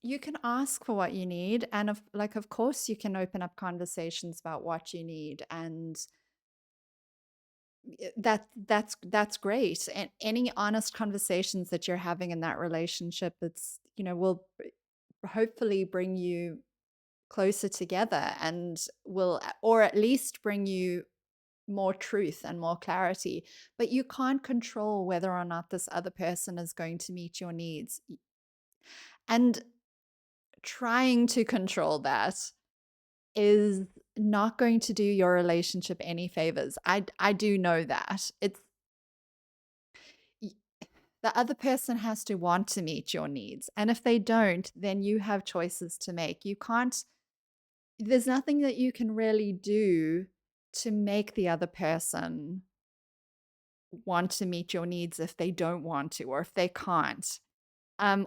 Speaker 1: you can ask for what you need, and of course you can open up conversations about what you need, and that's great. And any honest conversations that you're having in that relationship, will hopefully bring you closer together, and will, or at least bring you more truth and more clarity. But you can't control whether or not this other person is going to meet your needs. And trying to control that is not going to do your relationship any favors. I do know that. Y- the other person has to want to meet your needs. And if they don't, then you have choices to make. You can't There's nothing that you can really do to make the other person want to meet your needs if they don't want to, or if they can't.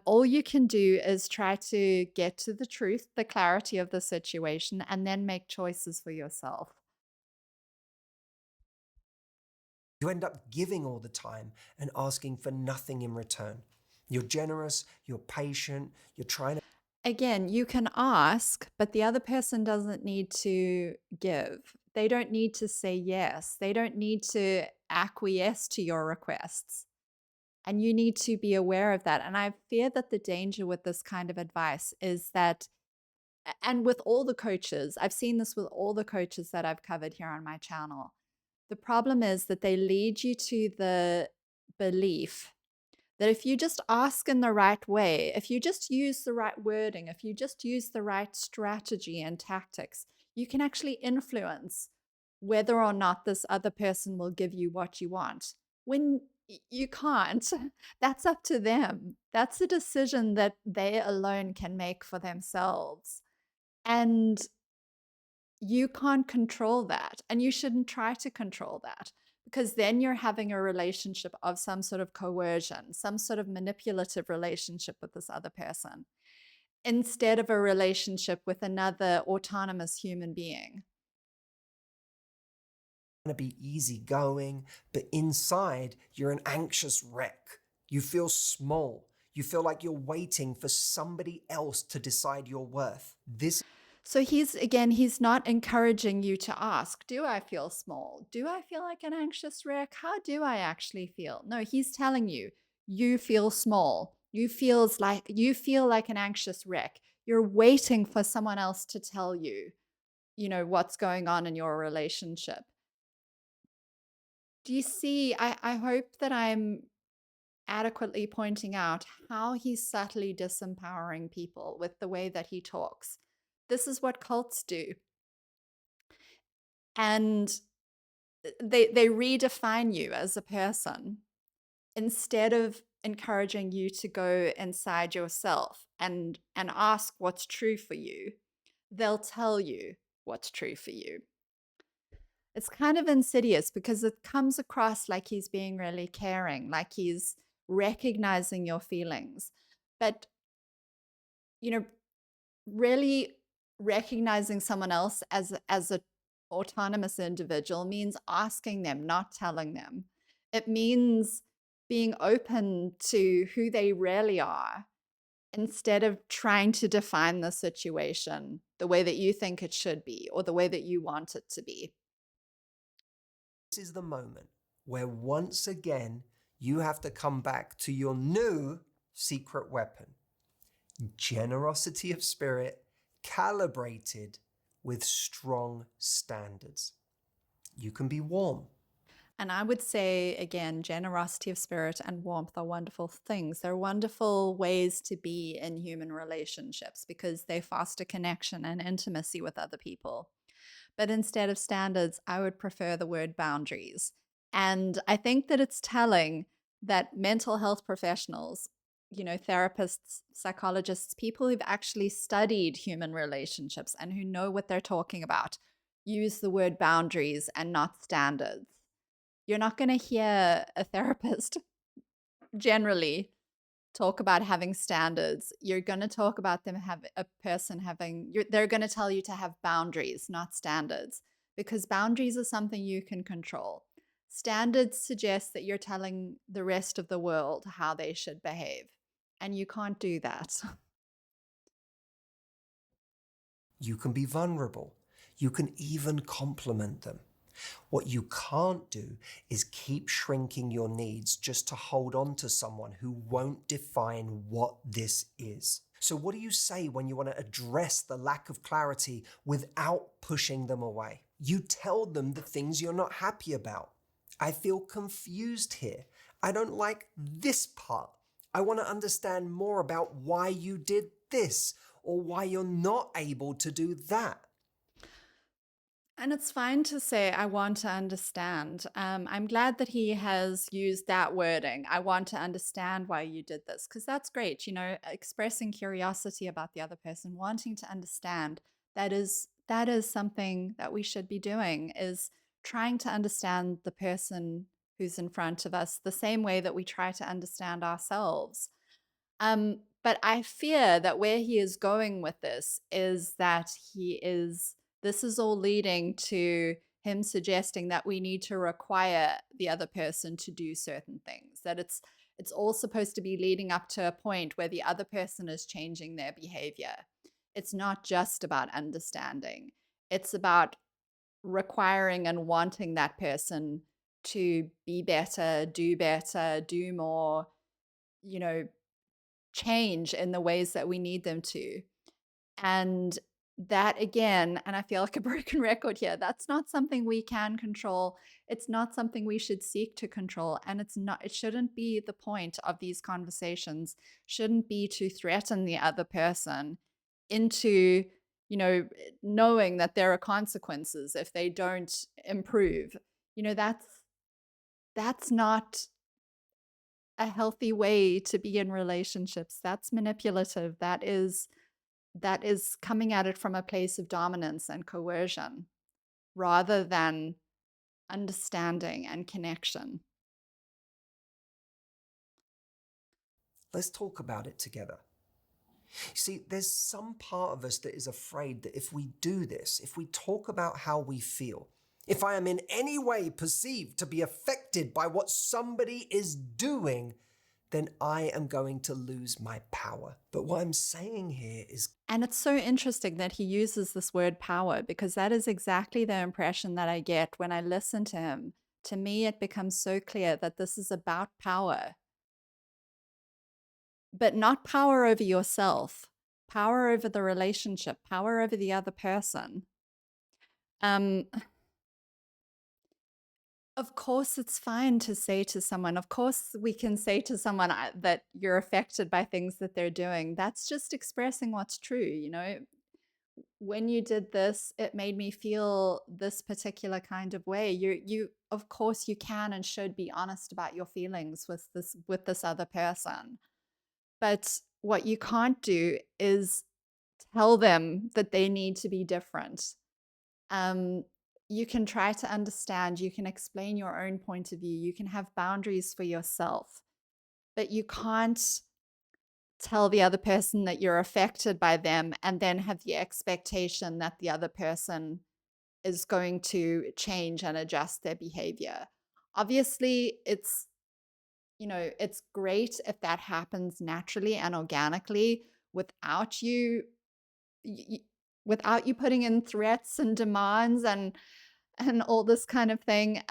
Speaker 1: All you can do is try to get to the truth, the clarity of the situation, and then make choices for yourself.
Speaker 2: you end up giving all the time and asking for nothing in return. You're generous, you're patient, you're trying to
Speaker 1: Again, you can ask, but the other person doesn't need to give. They don't need to say yes. They don't need to acquiesce to your requests. And you need to be aware of that. And I fear that the danger with this kind of advice is that, and with all the coaches, I've seen this with all the coaches that I've covered here on my channel. The problem is that they lead you to the belief that if you just ask in the right way, if you just use the right wording, if you just use the right strategy and tactics, you can actually influence whether or not this other person will give you what you want. When you can't, that's up to them. That's a decision that they alone can make for themselves. And you can't control that, and you shouldn't try to control that, because then you're having a relationship of some sort of coercion, some sort of manipulative relationship with this other person, instead of a relationship with another autonomous human being.
Speaker 2: be easygoing, but inside you're an anxious wreck. You feel small. You feel like you're waiting for somebody else to decide your worth. This
Speaker 1: So he's not encouraging you to ask, do I feel small? Do I feel like an anxious wreck? How do I actually feel? No, he's telling you, you feel small. You feel like an anxious wreck. You're waiting for someone else to tell you, what's going on in your relationship. Do you see? I hope that I'm adequately pointing out how he's subtly disempowering people with the way that he talks. This is what cults do. And they redefine you as a person instead of encouraging you to go inside yourself and ask what's true for you. They'll tell you what's true for you. It's kind of insidious because it comes across like he's being really caring, like he's recognizing your feelings. But, you know, really recognizing someone else as a autonomous individual means asking them, not telling them. It means being open to who they really are instead of trying to define the situation the way that you think it should be or the way that you want it to be.
Speaker 2: This is the moment where once again you have to come back to your new secret weapon: generosity of spirit calibrated with strong standards. You can be warm.
Speaker 1: And I would say, again, generosity of spirit and warmth are wonderful things. They're wonderful ways to be in human relationships because they foster connection and intimacy with other people. But instead of standards, I would prefer the word boundaries. And I think that it's telling that mental health professionals, therapists, psychologists, people who've actually studied human relationships and who know what they're talking about, use the word boundaries and not standards. You're not going to hear a therapist generally talk about having standards. You're going to talk about them have a person having they're going to tell you to have boundaries, not standards, because boundaries are something you can control. Standards suggest that you're telling the rest of the world how they should behave, and you can't do that.
Speaker 2: You can be vulnerable. You can even compliment them. What you can't do is keep shrinking your needs just to hold on to someone who won't define what this is. So, what do you say when you want to address the lack of clarity without pushing them away? You tell them the things you're not happy about. I feel confused here. I don't like this part. I want to understand more about why you did this or why you're not able to do that.
Speaker 1: And it's fine to say, I want to understand. I'm glad that he has used that wording. I want to understand why you did this, because that's great. Expressing curiosity about the other person, wanting to understand. That is something that we should be doing, is trying to understand the person who's in front of us the same way that we try to understand ourselves. But I fear that where he is going with this is that this is all leading to him suggesting that we need to require the other person to do certain things, that it's all supposed to be leading up to a point where the other person is changing their behavior. It's not just about understanding. It's about requiring and wanting that person to be better, do more, you know, change in the ways that we need them to. And that again, and I feel like a broken record here, that's not something we can control. It's not something we should seek to control. And it shouldn't be the point of these conversations, shouldn't be to threaten the other person into, knowing that there are consequences if they don't improve. That's not a healthy way to be in relationships. That's manipulative. That is coming at it from a place of dominance and coercion rather than understanding and connection.
Speaker 2: Let's talk about it together. See, there's some part of us that is afraid that if we do this, if we talk about how we feel, if I am in any way perceived to be affected by what somebody is doing, then I am going to lose my power. But what I'm saying here is
Speaker 1: And it's so interesting that he uses this word power, because that is exactly the impression that I get when I listen to him. To me, it becomes so clear that this is about power, but not power over yourself, power over the relationship, power over the other person. Um, of course, it's fine to say to someone, of course, we can say to someone that you're affected by things that they're doing. That's just expressing what's true. When you did this, it made me feel this particular kind of way. Of course, you can and should be honest about your feelings with this other person. But what you can't do is tell them that they need to be different. Um, you can try to understand, you can explain your own point of view, you can have boundaries for yourself, but you can't tell the other person that you're affected by them and then have the expectation that the other person is going to change and adjust their behavior. Obviously, it's great if that happens naturally and organically without y- without you putting in threats and demands and all this kind of thing.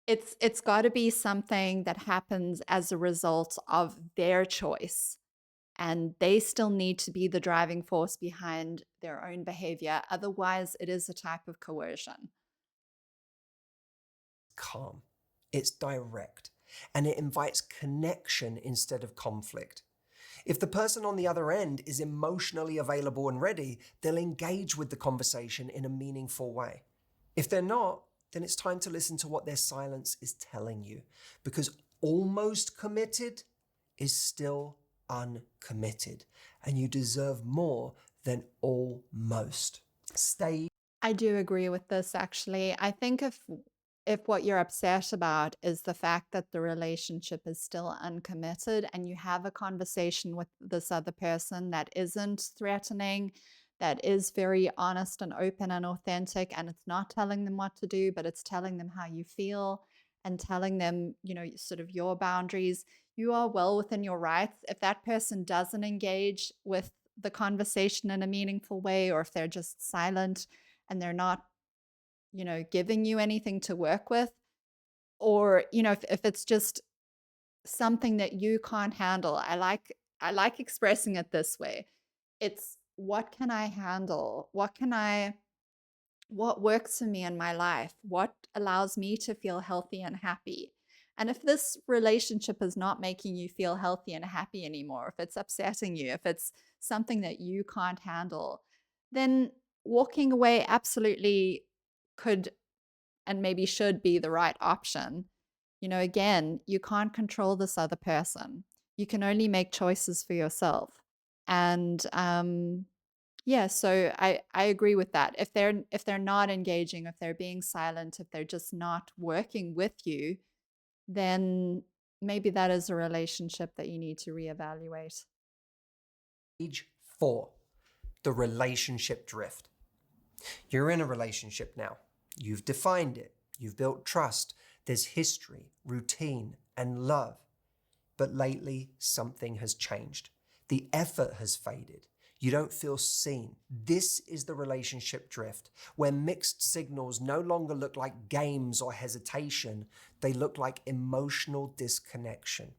Speaker 1: It's got to be something that happens as a result of their choice, and they still need to be the driving force behind their own behavior. Otherwise, it is a type of coercion.
Speaker 2: Calm, it's direct, and it invites connection instead of conflict. If the person on the other end is emotionally available and ready, they'll engage with the conversation in a meaningful way. If they're not, then it's time to listen to what their silence is telling you, because almost committed is still uncommitted, and you deserve more than almost. Stay.
Speaker 1: I do agree with this actually. I think if what you're upset about is the fact that the relationship is still uncommitted and you have a conversation with this other person that isn't threatening, that is very honest and open and authentic, and it's not telling them what to do, but it's telling them how you feel and telling them, sort of your boundaries, you are well within your rights. If that person doesn't engage with the conversation in a meaningful way, or if they're just silent and they're not, giving you anything to work with, or, if it's just something that you can't handle. I like expressing it this way. It's what can I handle? What works for me in my life? What allows me to feel healthy and happy? And if this relationship is not making you feel healthy and happy anymore, if it's upsetting you, if it's something that you can't handle, then walking away absolutely could and maybe should be the right option. Again, you can't control this other person. You can only make choices for yourself. And yeah, so I agree with that. If they're not engaging, if they're being silent, if they're just not working with you, then maybe that is a relationship that you need to reevaluate.
Speaker 2: Stage 4, the relationship drift. You're in a relationship now. You've defined it. You've built trust. There's history, routine, and love. But lately, something has changed. The effort has faded. You don't feel seen. This is the relationship drift, where mixed signals no longer look like games or hesitation. They look like emotional disconnection.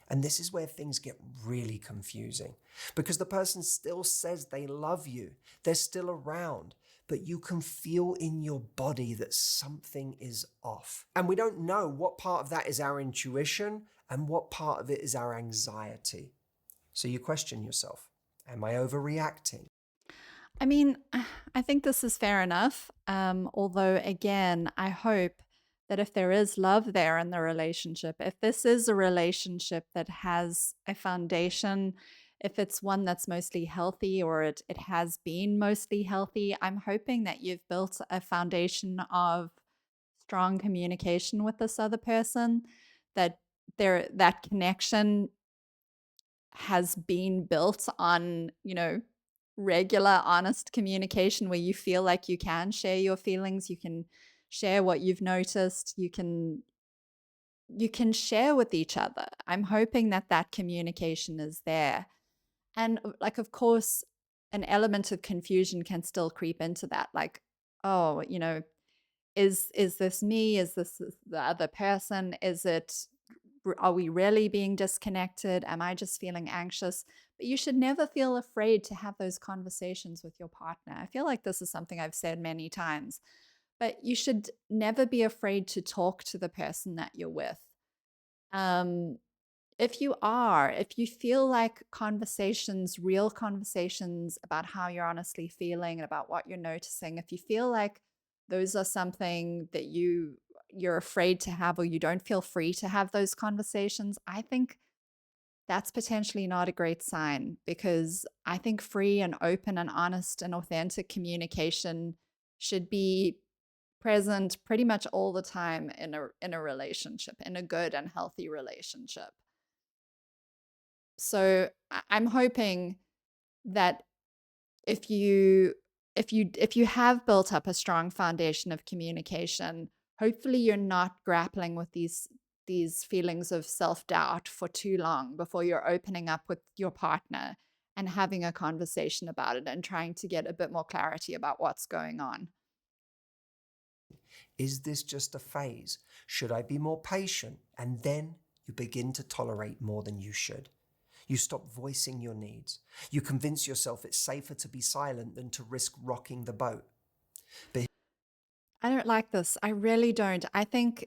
Speaker 2: And this is where things get really confusing, because the person still says they love you, they're still around, but you can feel in your body that something is off. And we don't know what part of that is our intuition and what part of it is our anxiety. So you question yourself, am I overreacting?
Speaker 1: I mean, I think this is fair enough. Although, again, I hope that if there is love there in the relationship, if this is a relationship that has a foundation, if it's one that's mostly healthy, or it has been mostly healthy, I'm hoping that you've built a foundation of strong communication with this other person, that that connection has been built on, regular, honest communication where you feel like you can share your feelings, you can share what you've noticed, you can share with each other. I'm hoping that that communication is there. And like, of course, an element of confusion can still creep into that. Like, oh, is this me? Is this the other person? Is it Are we really being disconnected? Am I just feeling anxious? But you should never feel afraid to have those conversations with your partner. I feel like this is something I've said many times, but you should never be afraid to talk to the person that you're with. Um, if you feel like conversations, real conversations about how you're honestly feeling and about what you're noticing, if you feel like those are something that you're afraid to have or you don't feel free to have those conversations, I think that's potentially not a great sign because I think free and open and honest and authentic communication should be present pretty much all the time in a relationship, in a good and healthy relationship. So I'm hoping that if you if you have built up a strong foundation of communication, hopefully you're not grappling with these feelings of self-doubt for too long before you're opening up with your partner and having a conversation about it and trying to get a bit more clarity about what's going on.
Speaker 2: Is this just a phase? Should I be more patient? And then you begin to tolerate more than you should. You stop voicing your needs. You convince yourself it's safer to be silent than to risk rocking the boat. But
Speaker 1: I don't like this. I really don't. I think,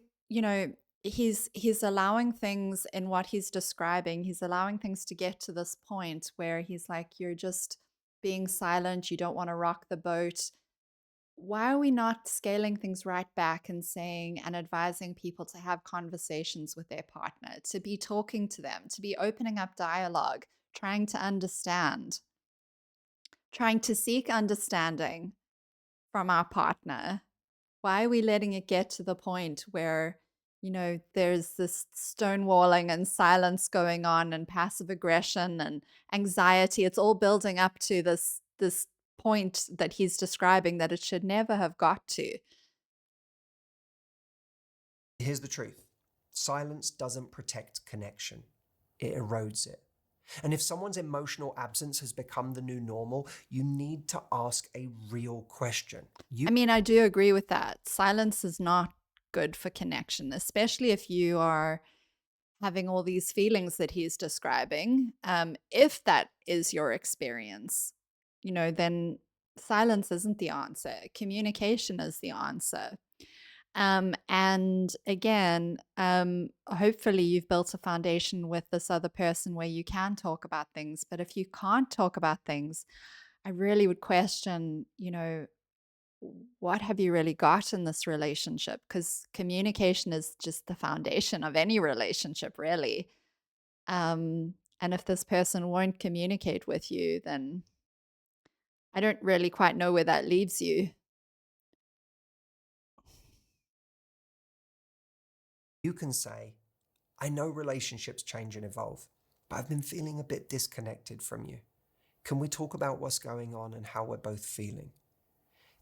Speaker 1: he's allowing things in what he's describing. He's allowing things to get to this point where he's like, you're just being silent. You don't want to rock the boat. Why are we not scaling things right back and saying and advising people to have conversations with their partner, to be talking to them, to be opening up dialogue, trying to understand, trying to seek understanding from our partner? Why are we letting it get to the point where, there's this stonewalling and silence going on and passive aggression and anxiety? It's all building up to this point that he's describing that it should never have got to.
Speaker 2: here's the truth: silence doesn't protect connection, it erodes it. And if someone's emotional absence has become the new normal, you need to ask a real question.
Speaker 1: I mean, I do agree with that. Silence is not good for connection, especially if you are having all these feelings that he's describing. If that is your experience, then silence isn't the answer. Communication is the answer. And again, hopefully you've built a foundation with this other person where you can talk about things. But if you can't talk about things, I really would question, what have you really got in this relationship? Because communication is just the foundation of any relationship, really. And if this person won't communicate with you, then I don't really quite know where that leaves you.
Speaker 2: You can say, I know relationships change and evolve, but I've been feeling a bit disconnected from you. Can we talk about what's going on and how we're both feeling?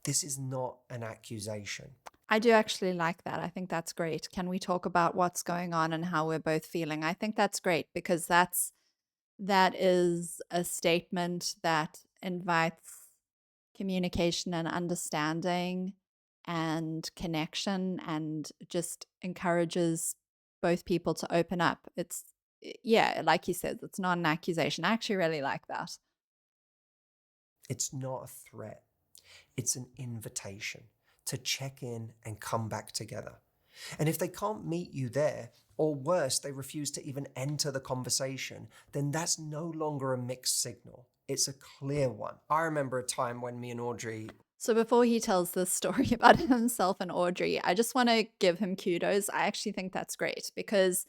Speaker 2: This is not an accusation.
Speaker 1: I do actually like that. I think that's great. Can we talk about what's going on and how we're both feeling? I think that's great because that is a statement that invites communication and understanding and connection and just encourages both people to open up. Yeah, like you said, it's not an accusation. I actually really like that.
Speaker 2: It's not a threat. It's an invitation to check in and come back together. And if they can't meet you there, or worse, they refuse to even enter the conversation, then that's no longer a mixed signal. It's a clear one. I remember a time when me and Audrey,
Speaker 1: So before he tells this story about himself and Audrey, I just want to give him kudos. I actually think that's great because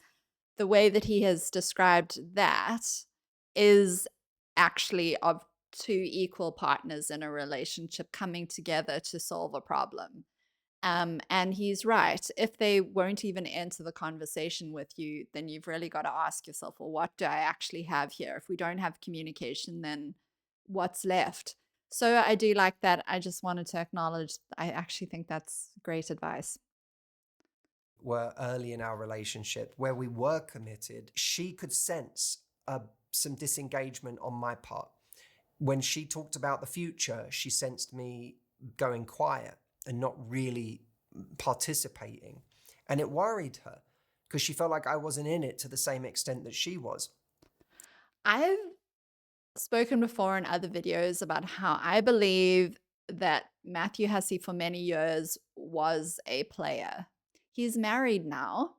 Speaker 1: the way that he has described that is actually of two equal partners in a relationship coming together to solve a problem. And he's right. If they won't even enter the conversation with you, then you've really got to ask yourself, well, what do I actually have here? If we don't have communication, then what's left? So I do like that. I just wanted to acknowledge, I actually think that's great advice.
Speaker 2: were early in our relationship where we were committed, she could sense some disengagement on my part. When she talked about the future, she sensed me going quiet and not really participating. And it worried her because she felt like I wasn't in it to the same extent that she was.
Speaker 1: I've spoken before in other videos about how I believe that Matthew Hussey for many years was a player. He's married now,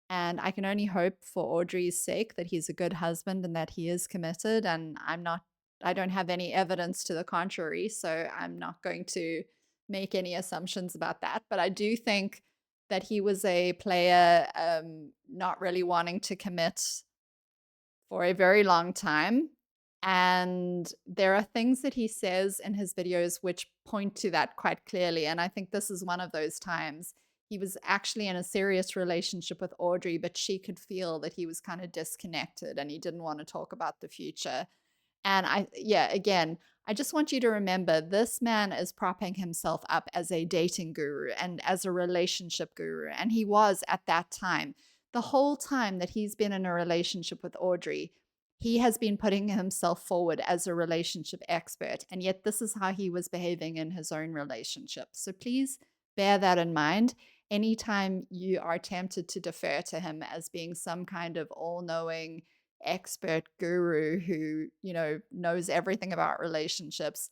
Speaker 1: and I can only hope for Audrey's sake that he's a good husband and that he is committed. And I don't have any evidence to the contrary, so I'm not going to make any assumptions about that. But I do think that he was a player, not really wanting to commit for a very long time. And there are things that he says in his videos which point to that quite clearly. And I think this is one of those times. He was actually in a serious relationship with Audrey, but she could feel that he was kind of disconnected and he didn't want to talk about the future. And again, I just want you to remember this man is propping himself up as a dating guru and as a relationship guru. And he was at that time. The whole time that he's been in a relationship with Audrey, he has been putting himself forward as a relationship expert. And yet, this is how he was behaving in his own relationship. So please bear that in mind anytime you are tempted to defer to him as being some kind of all knowing expert guru who, knows everything about relationships.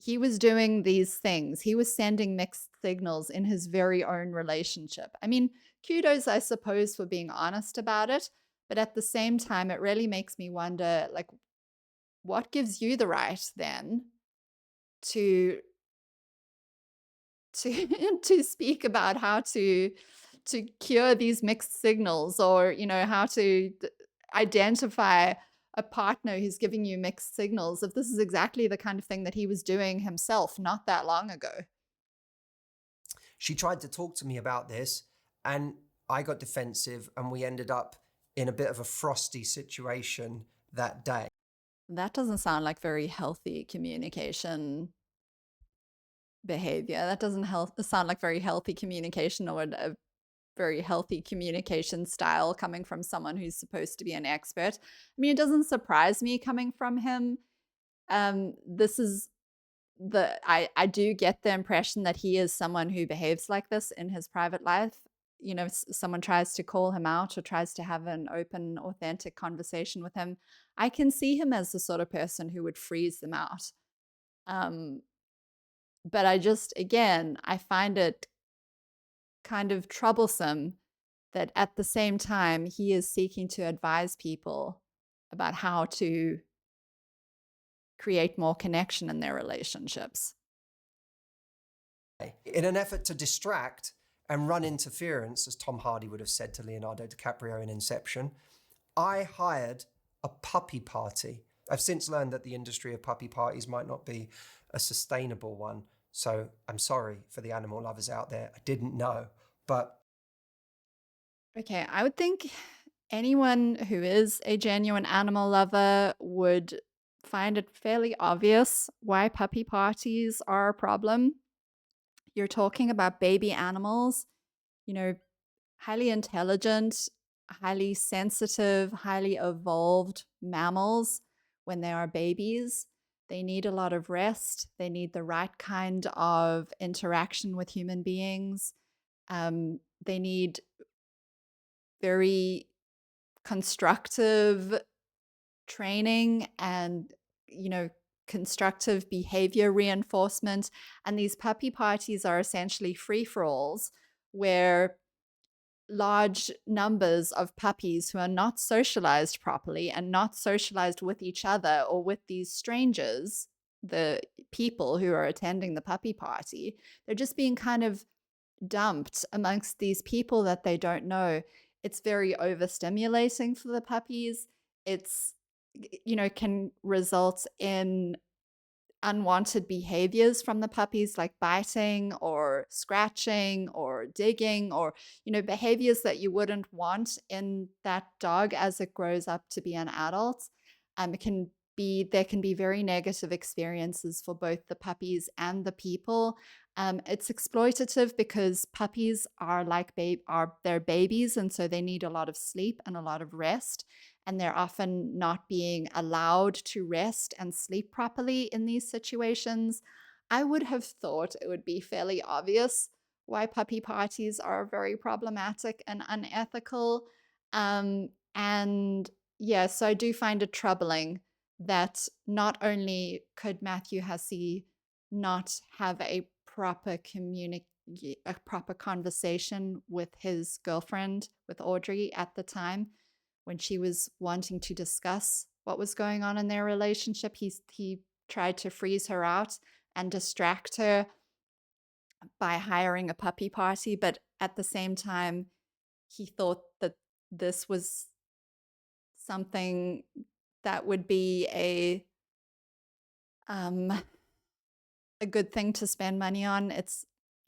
Speaker 1: He was doing these things. He was sending mixed signals in his very own relationship. I mean, kudos, I suppose, for being honest about it. But at the same time, it really makes me wonder, like, what gives you the right then to to speak about how to cure these mixed signals, or how to identify a partner who's giving you mixed signals, if this is exactly the kind of thing that he was doing himself not that long ago?
Speaker 2: She tried to talk to me about this, and I got defensive, and we ended up in a bit of a frosty situation that day.
Speaker 1: That doesn't sound like very healthy communication behavior. That doesn't sound like very healthy communication, or a very healthy communication style coming from someone who's supposed to be an expert. I mean, it doesn't surprise me coming from him. This is I do get the impression that he is someone who behaves like this in his private life. Someone tries to call him out or tries to have an open, authentic conversation with him, I can see him as the sort of person who would freeze them out. Um, but again, I find it kind of troublesome that at the same time he is seeking to advise people about how to create more connection in their relationships.
Speaker 2: In an effort to distract and run interference, as Tom Hardy would have said to Leonardo DiCaprio in Inception, I hired a puppy party. I've since learned that the industry of puppy parties might not be a sustainable one. So I'm sorry for the animal lovers out there. I didn't know. But
Speaker 1: Okay, I would think anyone who is a genuine animal lover would find it fairly obvious why puppy parties are a problem. You're talking about baby animals, you know, highly intelligent, highly sensitive, highly evolved mammals. When they are babies, they need a lot of rest. They need the right kind of interaction with human beings. They need very constructive training and, you know, constructive behavior reinforcement. And these puppy parties are essentially free for alls where large numbers of puppies who are not socialized properly and not socialized with each other or with these strangers, the people who are attending the puppy party, they're just being kind of dumped amongst these people that they don't know. It's very overstimulating for the puppies. It's, can result in unwanted behaviors from the puppies, like biting or scratching or digging, or behaviors that you wouldn't want in that dog as it grows up to be an adult. There can be very negative experiences for both the puppies and the people. It's exploitative because puppies are they're babies, and so they need a lot of sleep and a lot of rest, and they're often not being allowed to rest and sleep properly in these situations. I would have thought it would be fairly obvious why puppy parties are very problematic and unethical. And yeah, so I do find it troubling that not only could Matthew Hussey not have a proper conversation with his girlfriend, with Audrey at the time, when she was wanting to discuss what was going on in their relationship. He tried to freeze her out and distract her by hiring a puppy party, but at the same time, he thought that this was something that would be um, a good thing to spend money on.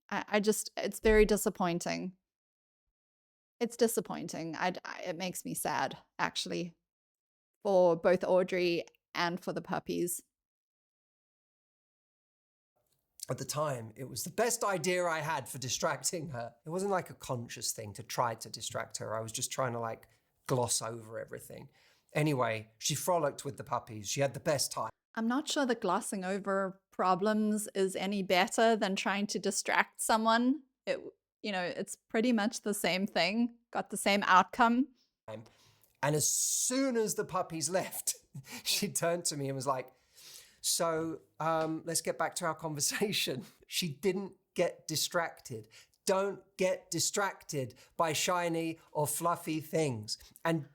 Speaker 1: I just, it's very disappointing. It's disappointing. It makes me sad, actually, for both Audrey and for the puppies.
Speaker 2: At the time, it was the best idea I had for distracting her. It wasn't like a conscious thing to try to distract her. I was just trying to like gloss over everything. Anyway, she frolicked with the puppies. She had the best time.
Speaker 1: I'm not sure that glossing over problems is any better than trying to distract someone. It's pretty much the same thing, got the same outcome.
Speaker 2: And as soon as the puppies left, she turned to me and was like, so let's get back to our conversation. She didn't get distracted. Don't get distracted by shiny or fluffy things. And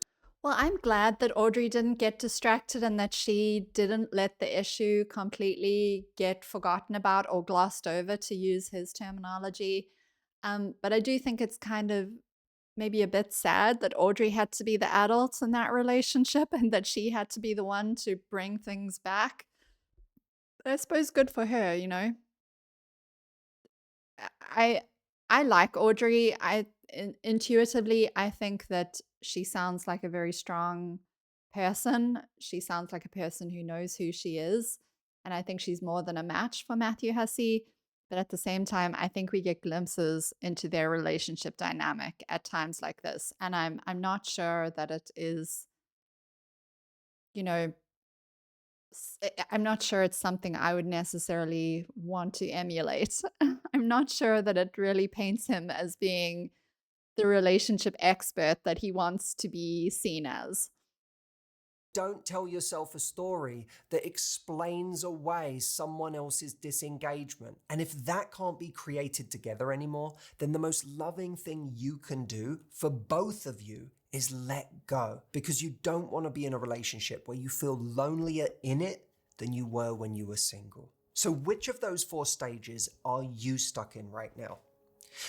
Speaker 1: Well, I'm glad that Audrey didn't get distracted and that she didn't let the issue completely get forgotten about or glossed over, to use his terminology. But I do think it's kind of maybe a bit sad that Audrey had to be the adult in that relationship and that she had to be the one to bring things back. But I suppose good for her, you know. I I like Audrey. Intuitively, I think that she sounds like a very strong person. She sounds like a person who knows who she is, and I think she's more than a match for Matthew Hussey. But at the same time, I think we get glimpses into their relationship dynamic at times like this, and I'm not sure that it is, you know, I'm not sure it's something I would necessarily want to emulate. I'm not sure that it really paints him as being the relationship expert that he wants to be seen as.
Speaker 2: don't tell yourself a story that explains away someone else's disengagement. And if that can't be created together anymore, then the most loving thing you can do for both of you is let go, because you don't want to be in a relationship where you feel lonelier in it than you were when you were single. So which of those 4 stages are you stuck in right now?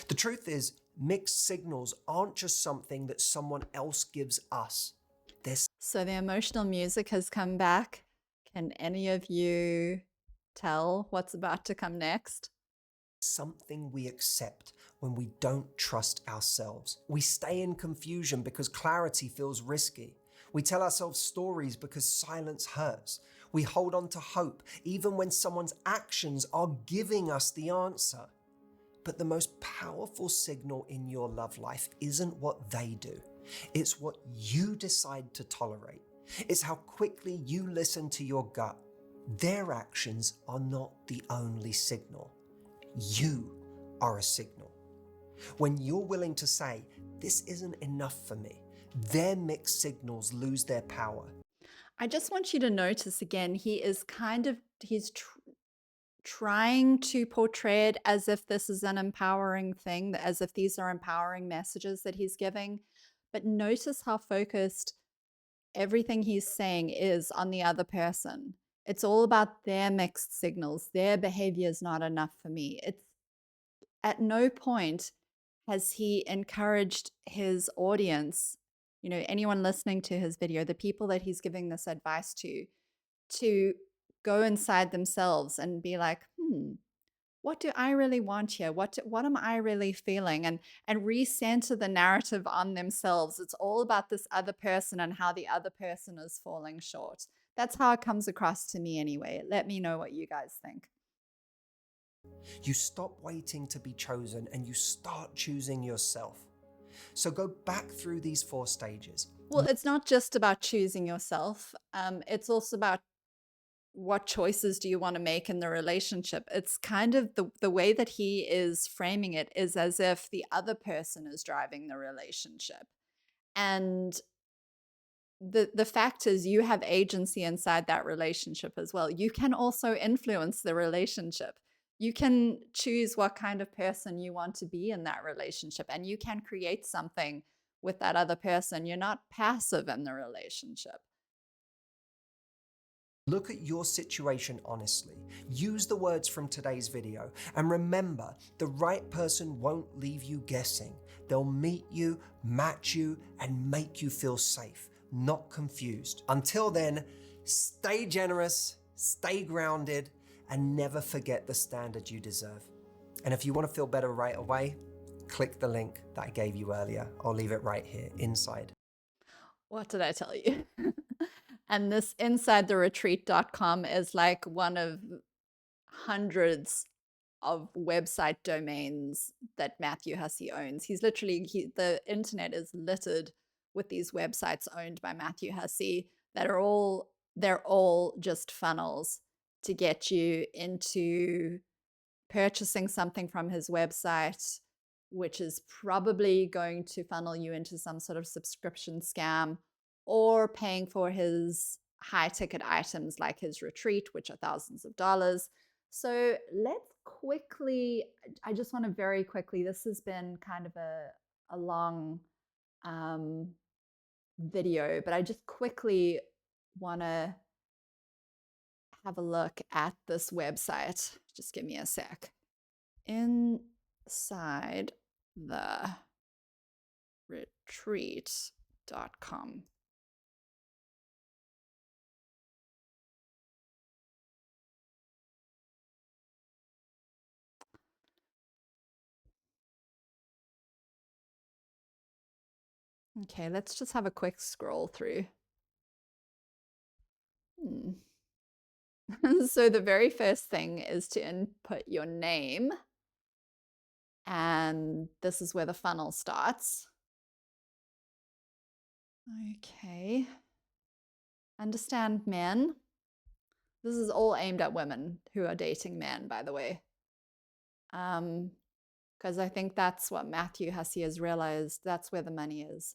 Speaker 2: The truth is, mixed signals aren't just something that someone else gives us. They're
Speaker 1: So the emotional music has come back. Can any of you tell what's about to come next?
Speaker 2: something we accept when we don't trust ourselves. We stay in confusion because clarity feels risky. We tell ourselves stories because silence hurts. We hold on to hope even when someone's actions are giving us the answer. But the most powerful signal in your love life isn't what they do. It's what you decide to tolerate. It's how quickly you listen to your gut. Their actions are not the only signal. You are a signal. When you're willing to say, this isn't enough for me, their mixed signals lose their power.
Speaker 1: I just want you to notice again, he's trying to portray it as if this is an empowering thing, as if these are empowering messages that he's giving. But notice how focused everything he's saying is on the other person. It's all about their mixed signals. Their behavior is not enough for me. It's at no point has he encouraged his audience, anyone listening to his video, the people that he's giving this advice to go inside themselves and be like, what do I really want here? What am I really feeling? And recenter the narrative on themselves. It's all about this other person and how the other person is falling short. That's how it comes across to me anyway. Let me know what you guys think.
Speaker 2: You stop waiting to be chosen and you start choosing yourself. So go back through these 4 stages.
Speaker 1: Well, it's not just about choosing yourself. It's also about what choices do you want to make in the relationship? It's kind of the way that he is framing it is as if the other person is driving the relationship. And the fact is you have agency inside that relationship as well. You can also influence the relationship. You can choose what kind of person you want to be in that relationship, and you can create something with that other person. You're not passive in the relationship.
Speaker 2: Look at your situation honestly. Use the words from today's video. And remember, the right person won't leave you guessing. They'll meet you, match you, and make you feel safe, not confused. Until then, stay generous, stay grounded, and never forget the standard you deserve. And if you want to feel better right away, click the link that I gave you earlier. I'll leave it right here inside.
Speaker 1: What did I tell you? And this insidetheretreat.com is like one of hundreds of website domains that Matthew Hussey owns. He's literally, the internet is littered with these websites owned by Matthew Hussey that are they're all just funnels to get you into purchasing something from his website, which is probably going to funnel you into some sort of subscription scam, or paying for his high ticket items like his retreat, which are thousands of dollars. So let's quickly, I just want to very quickly, this has been kind of a long video, but I just quickly want to have a look at this website. Just give me a sec. Inside the retreat.com. Okay, let's just have a quick scroll through. So the very first thing is to input your name. And this is where the funnel starts. Okay. Understand men. This is all aimed at women who are dating men, by the way. Because I think that's what Matthew Hussey has realized. That's where the money is.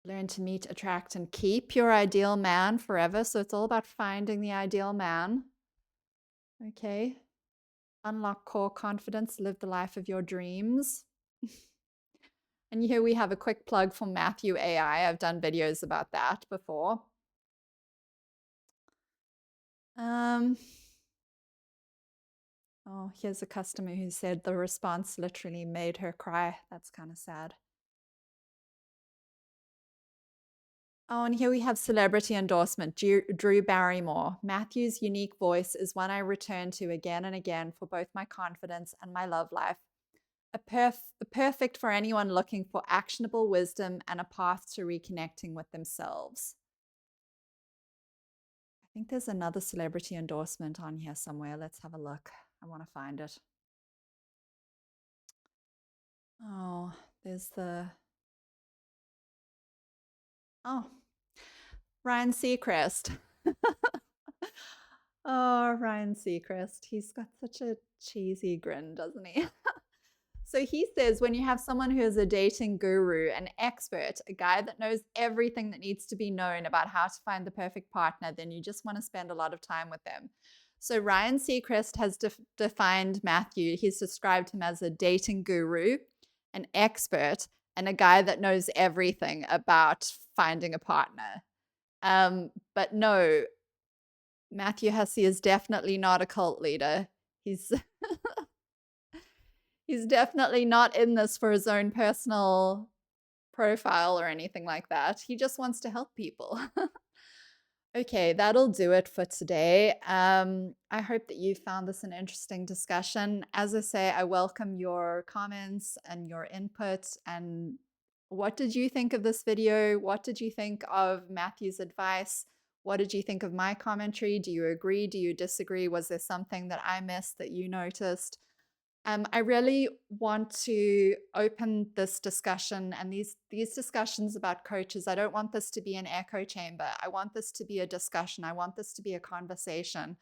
Speaker 1: Learn to meet, attract, and keep your ideal man forever. So it's all about finding the ideal man. Okay. Unlock core confidence, live the life of your dreams. And here we have a quick plug for Matthew AI. I've done videos about that before. Oh, here's a customer who said the response literally made her cry. That's kind of sad. Oh, and here we have celebrity endorsement, Drew Barrymore. Matthew's unique voice is one I return to again and again for both my confidence and my love life. Perfect for anyone looking for actionable wisdom and a path to reconnecting with themselves. I think there's another celebrity endorsement on here somewhere. Let's have a look. I want to find it. Oh, there's the... Oh, Ryan Seacrest. Oh, Ryan Seacrest. He's got such a cheesy grin, doesn't he? So he says when you have someone who is a dating guru, an expert, a guy that knows everything that needs to be known about how to find the perfect partner, then you just want to spend a lot of time with them. So Ryan Seacrest has defined Matthew. He's described him as a dating guru, an expert, and a guy that knows everything about finding a partner. But no, Matthew Hussey is definitely not a cult leader. He's he's definitely not in this for his own personal profile or anything like that. He just wants to help people. Okay, that'll do it for today. I hope that you found this an interesting discussion. As I say, I welcome your comments and your input. And what did you think of this video? What did you think of Matthew's advice? What did you think of my commentary? Do you agree? Do you disagree? Was there something that I missed that you noticed? I really want to open this discussion and these discussions about coaches. I don't want this to be an echo chamber. I want this to be a discussion. I want this to be a conversation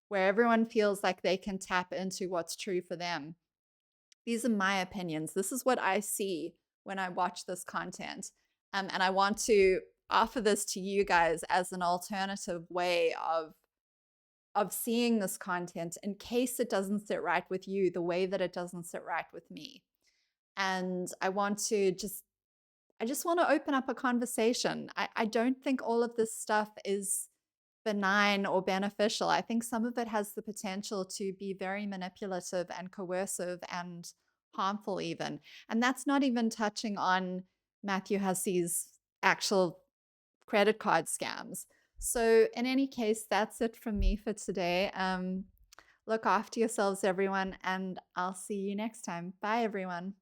Speaker 1: where everyone feels like they can tap into what's true for them. These are my opinions. This is what I see when I watch this content. And I want to offer this to you guys as an alternative way of seeing this content in case it doesn't sit right with you the way that it doesn't sit right with me. And I just want to open up a conversation. I don't think all of this stuff is benign or beneficial. I think some of it has the potential to be very manipulative and coercive and harmful, even. And that's not even touching on Matthew Hussey's actual credit card scams. So, in any case, that's it from me for today. Look after yourselves, everyone, and I'll see you next time. Bye, everyone.